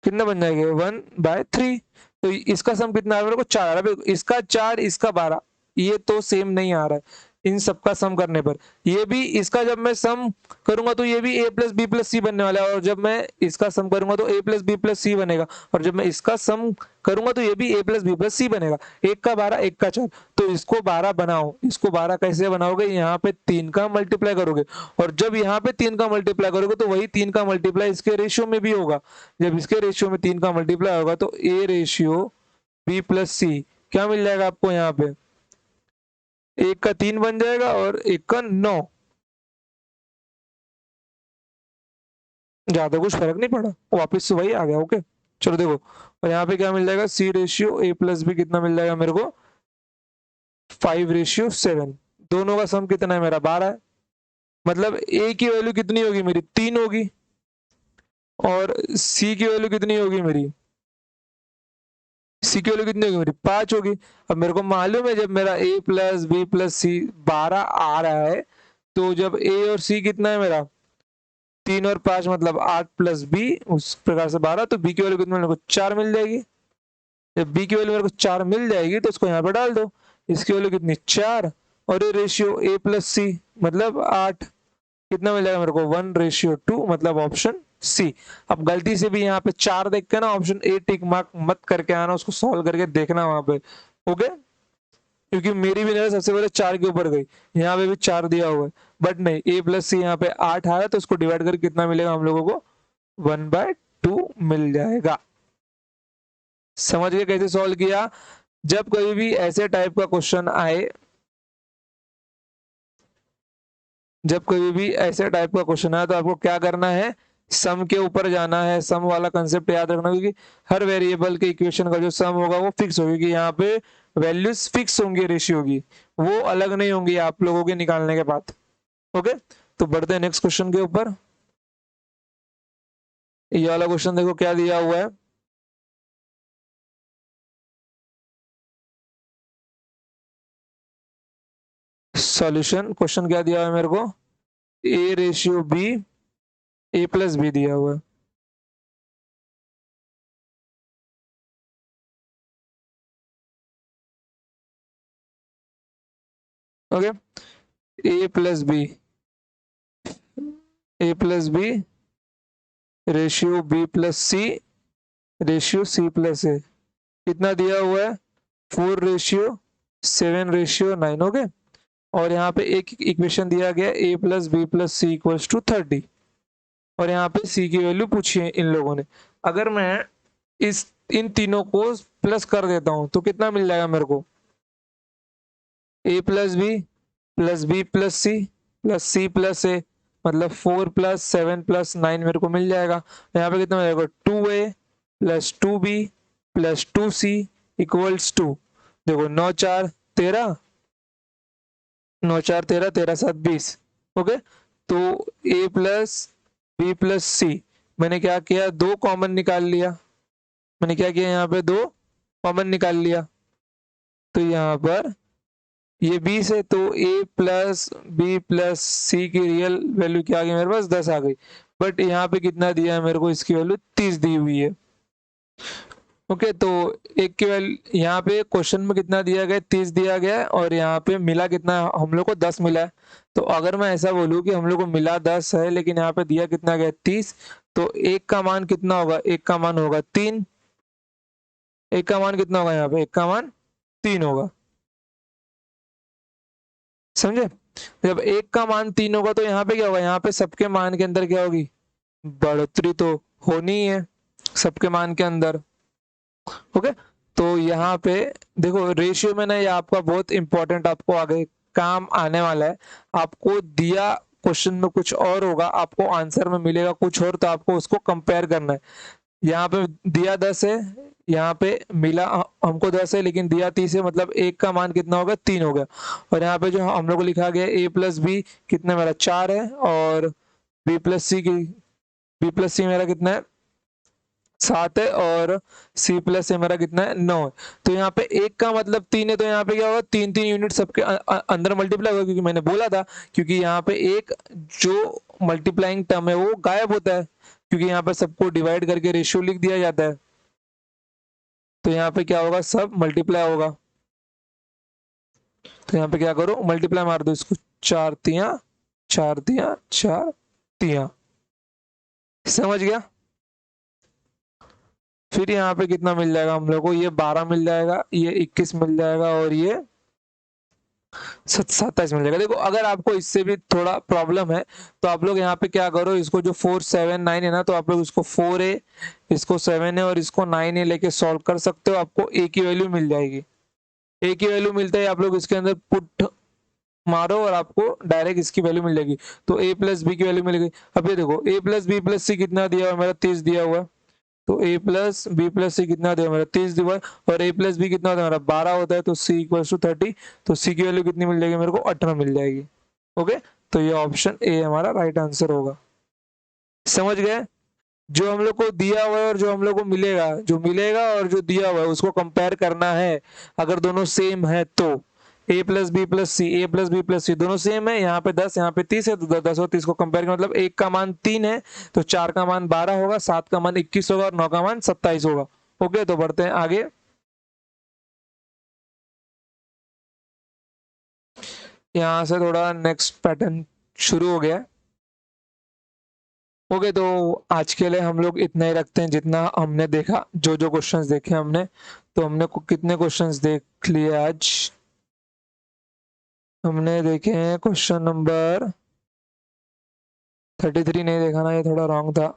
कितना बन जाएगा 1/3। तो इसका सम कितना आ रहा है मेरे को 4 आ रहा है, इसका 4 इसका 12, ये तो सेम नहीं आ रहा है इन सबका सम करने पर। ये भी इसका जब मैं सम करूंगा तो ये भी a+b+c बनने वाला है, और जब मैं इसका सम करूंगा तो a+b+c बनेगा, और जब मैं इसका सम करूंगा तो ये भी a+b+c बनेगा। एक का 12 एक का 4, तो इसको 12 बनाओ। इसको 12 कैसे बनाओगे, यहाँ पे 3 का मल्टीप्लाई करोगे, और जब यहाँ पे 3 का मल्टीप्लाई करोगे तो वही 3 का मल्टीप्लाई इसके रेशियो में भी होगा। जब इसके रेशियो में 3 का मल्टीप्लाई होगा तो a/b+c क्या मिल जाएगा आपको, यहाँ पे एक का 3 बन जाएगा और एक का 9। ज्यादा कुछ फर्क नहीं पड़ा, वापस से वही आ गया। ओके, चलो देखो, और यहाँ पे क्या मिल जाएगा, c/a+b कितना मिल जाएगा मेरे को 5:7। दोनों का सम कितना है मेरा 12 है। मतलब ए की वैल्यू कितनी होगी मेरी 3 होगी और सी की वैल्यू कितनी होगी मेरी, सी की वैल्यू कितनी होगी मेरी 5 होगी। अब मेरे को मालूम है जब मेरा a प्लस बी प्लस सी 12 आ रहा है तो जब a और c कितना है मेरा 3 और 5 मतलब 8 प्लस बी उस प्रकार से 12, तो b की वैल्यू कितनी मेरे को 4 मिल जाएगी। जब b की वैल्यू मेरे को 4 मिल जाएगी तो उसको यहाँ पे डाल दो, इसकी वैल्यू कितनी 4 और ये रेशियो a प्लस सी मतलब 8, कितना मिल जाएगा मेरे को 1:2 मतलब ऑप्शन सी। अब गलती से भी यहाँ पे 4 देख के ना ऑप्शन ए टिक मार्क मत करके आना, उसको सॉल्व करके देखना वहां पे, ओके। क्योंकि मेरी भी नजर सबसे पहले 4 के ऊपर गई, यहाँ पे भी 4 दिया हुआ है बट नहीं, ए प्लस सी यहाँ पे 8 आ रहा है तो उसको डिवाइड करके कितना मिलेगा हम लोगों को 1/2 मिल जाएगा। समझ गए कैसे सॉल्व किया। जब कभी भी ऐसे टाइप का क्वेश्चन आए, जब कभी भी ऐसे टाइप का क्वेश्चन आए तो आपको क्या करना है, सम के ऊपर जाना है। सम वाला कंसेप्ट याद रखना, क्योंकि हर वेरिएबल के इक्वेशन का जो सम होगा वो फिक्स होगी, कि यहाँ पे वैल्यूज फिक्स होंगी रेशियो की, वो अलग नहीं होंगी आप लोगों के निकालने के बाद, ओके। तो बढ़ते हैं नेक्स्ट क्वेश्चन के ऊपर। ये वाला क्वेश्चन देखो क्या दिया हुआ है, सॉल्यूशन। क्वेश्चन क्या दिया हुआ है मेरे को, a/b, a प्लस बी दिया हुआ है, okay. a plus b, a plus b ratio b plus c ratio c plus a, कितना दिया हुआ है 4:7:9, ओके। और यहाँ पे एक इक्वेशन दिया गया a plus b plus c equals to 30, और यहाँ पे c की वैल्यू पूछी है इन लोगों ने। अगर मैं इस इन तीनों को प्लस कर देता हूं तो कितना मिल जाएगा मेरे को, a plus b plus c plus a मतलब 4+7+9 मेरे को मिल जाएगा। यहाँ पे कितना मिल जाएगा 2a plus 2b plus 2c equals to, देखो 9×4=13, 9×4=13, 13×7=20, ओके। तो a प्लस बी प्लस सी मैंने क्या किया, दो कॉमन निकाल लिया, मैंने क्या किया यहाँ पे दो कॉमन निकाल लिया, तो यहाँ पर ये 20 है तो a प्लस बी प्लस सी की रियल वैल्यू क्या आ गई मेरे पास 10 आ गई। बट यहाँ पे कितना दिया है मेरे को, इसकी वैल्यू 30 दी हुई है, ओके। तो एक की वैल्यू यहाँ पे क्वेश्चन में कितना दिया गया 30 दिया गया है, और यहाँ पे मिला कितना हम लोग को 10 मिला है। तो अगर मैं ऐसा बोलूँ कि हम लोग को मिला 10 है लेकिन यहाँ पे दिया कितना गया 30, तो एक का मान कितना होगा, एक का मान होगा 3, एक का मान कितना होगा यहाँ पे, एक का मान 3 होगा, समझे। जब एक का मान 3 होगा तो यहाँ पे क्या होगा, यहाँ पे सबके मान के अंदर क्या होगी, बढ़ोतरी तो होनी ही है सबके मान के अंदर, ओके। तो यहाँ पे देखो रेशियो में ना, ये आपका बहुत इंपॉर्टेंट आपको आगे काम आने वाला है। आपको दिया क्वेश्चन में कुछ और होगा, आपको आंसर में मिलेगा कुछ और, तो आपको उसको कंपेयर करना है। यहाँ पे दिया 10 है, यहाँ पे मिला हमको 10 है लेकिन दिया 30 है, मतलब एक का मान कितना होगा 3 हो गया। और यहाँ पे जो हम लोग को लिखा गया a प्लस बी कितना मेरा 4 है, और बी प्लस सी मेरा कितना है 7 है, और सी प्लस ए मेरा कितना है 9 है। तो यहाँ पे एक का मतलब 3 है, तो यहाँ पे क्या होगा 3 यूनिट सबके अंदर मल्टीप्लाई होगा, क्योंकि मैंने बोला था, क्योंकि यहाँ पे एक जो मल्टीप्लाइंग टर्म है वो गायब होता है, क्योंकि यहाँ पे सबको डिवाइड करके रेशियो लिख दिया जाता है। तो यहाँ पे क्या होगा, सब मल्टीप्लाई होगा। तो यहाँ पे क्या करो, मल्टीप्लाई मार दो इसको, 4×3 4×3 4×3, समझ गया। फिर यहाँ पे कितना मिल जाएगा हम लोग को, ये 12 मिल जाएगा, ये 21 मिल जाएगा, और ये 27 मिल जाएगा। देखो अगर आपको इससे भी थोड़ा प्रॉब्लम है तो आप लोग यहाँ पे क्या करो, इसको जो 4, 7, 9 है ना, तो आप लोग इसको 4a, इसको 7 है और इसको 9 है लेके सॉल्व कर सकते हो, आपको a की वैल्यू मिल जाएगी। a की वैल्यू मिलता है, आप लोग इसके अंदर पुट मारो और आपको डायरेक्ट इसकी वैल्यू मिल जाएगी। तो a प्लस बी की वैल्यू मिल गई। अब ये देखो a प्लस बी प्लस सी कितना दिया हुआ है मेरा 30 दिया हुआ है, तो a प्लस बी प्लस सी कितना होता है मेरा 30 डिवाइड, और a प्लस बी कितना होता है मेरा 12 होता है, तो c इक्वल टू 30, तो c की वैल्यू कितनी मिल जाएगी मेरे को 18 मिल जाएगी। ओके, तो ये ऑप्शन ए हमारा राइट आंसर होगा। समझ गए? जो हम लोग को दिया हुआ है और जो हम लोग को मिलेगा, जो मिलेगा और जो दिया हुआ है उसको कंपेयर करना है। अगर दोनों सेम है तो a plus b plus c, a plus b plus c दोनों सेम है, यहाँ पे 10 यहाँ पे 30 है, तो 10 और 30 को कंपेयर कर मतलब एक का मान 3 है तो 4 का मान 12 होगा, 7 का मान 21 होगा और 9 का मान 27 होगा। ओके, तो बढ़ते हैं आगे। यहाँ से थोड़ा नेक्स्ट पैटर्न शुरू हो गया है। ओके, तो आज के लिए हम लोग इतना ही रखते हैं जितना हमने देखा, जो जो क्वेश्चंस देखे हमने। तो हमने कितने क्वेश्चंस देख लिए आज? हमने देखे हैं क्वेश्चन नंबर 33, नहीं देखा ना, ये थोड़ा रॉन्ग था।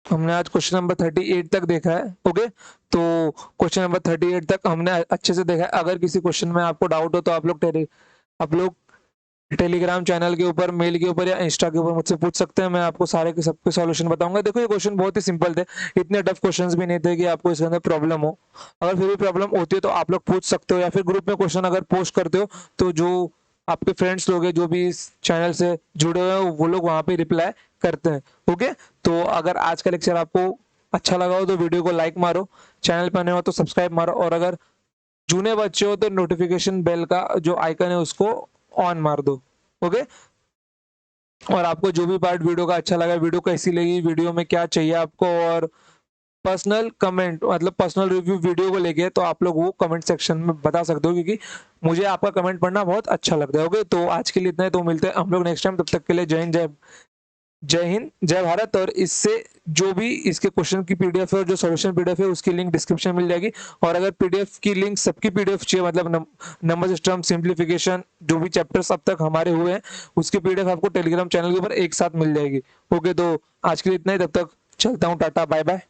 हमने आज क्वेश्चन नंबर 38 तक देखा है। ओके, तो क्वेश्चन नंबर 38 तक हमने अच्छे से देखा है। अगर किसी क्वेश्चन में आपको डाउट हो तो आप लोग टेलीग्राम चैनल के ऊपर, मेल के ऊपर या इंस्टा के ऊपर मुझसे पूछ सकते हैं। मैं आपको सारे के सबके सॉल्यूशन बताऊंगा। देखो, ये क्वेश्चन बहुत ही सिंपल थे, इतने टफ क्वेश्चंस भी नहीं थे कि आपको इसके अंदर प्रॉब्लम हो। अगर फिर भी प्रॉब्लम होती है तो आप लोग पूछ सकते हो, या फिर ग्रुप में क्वेश्चन अगर पोस्ट करते हो तो जो आपके फ्रेंड्स लोग हैं जो भी इस चैनल से जुड़े हुए हैं वो लोग वहां पे रिप्लाई करते हैं। ओके, तो अगर आज का लेक्चर आपको अच्छा लगा हो तो वीडियो को लाइक मारो, चैनल पर नए हो तो सब्सक्राइब मारो, और अगर जूने बच्चे हो तो नोटिफिकेशन बेल का जो आइकन है उसको ऑन मार दो। ओके, और आपको जो भी पार्ट वीडियो का अच्छा लगा, वीडियो कैसी लगी, वीडियो में क्या चाहिए आपको, और पर्सनल कमेंट मतलब पर्सनल रिव्यू वीडियो को लेके, तो आप लोग वो कमेंट सेक्शन में बता सकते हो, क्योंकि मुझे आपका कमेंट पढ़ना बहुत अच्छा लगता है। ओके, तो आज के लिए इतना ही, तो मिलते हैं हम लोग नेक्स्ट टाइम। तब तक के लिए जय हिंद, जय भारत। और इससे जो भी इसके क्वेश्चन की पीडीएफ है और जो सॉल्यूशन पीडीएफ है उसकी लिंक डिस्क्रिप्शन में मिल जाएगी। और अगर पीडीएफ की लिंक, सबकी पीडीएफ चाहिए मतलब नंबर सिस्टम, सिंप्लीफिकेशन, जो भी चैप्टर्स अब तक हमारे हुए हैं उसकी पीडीएफ आपको टेलीग्राम चैनल के ऊपर एक साथ मिल जाएगी। ओके, तो आज के लिए इतना ही, तब तक चलता हूँ, टाटा बाय बाय।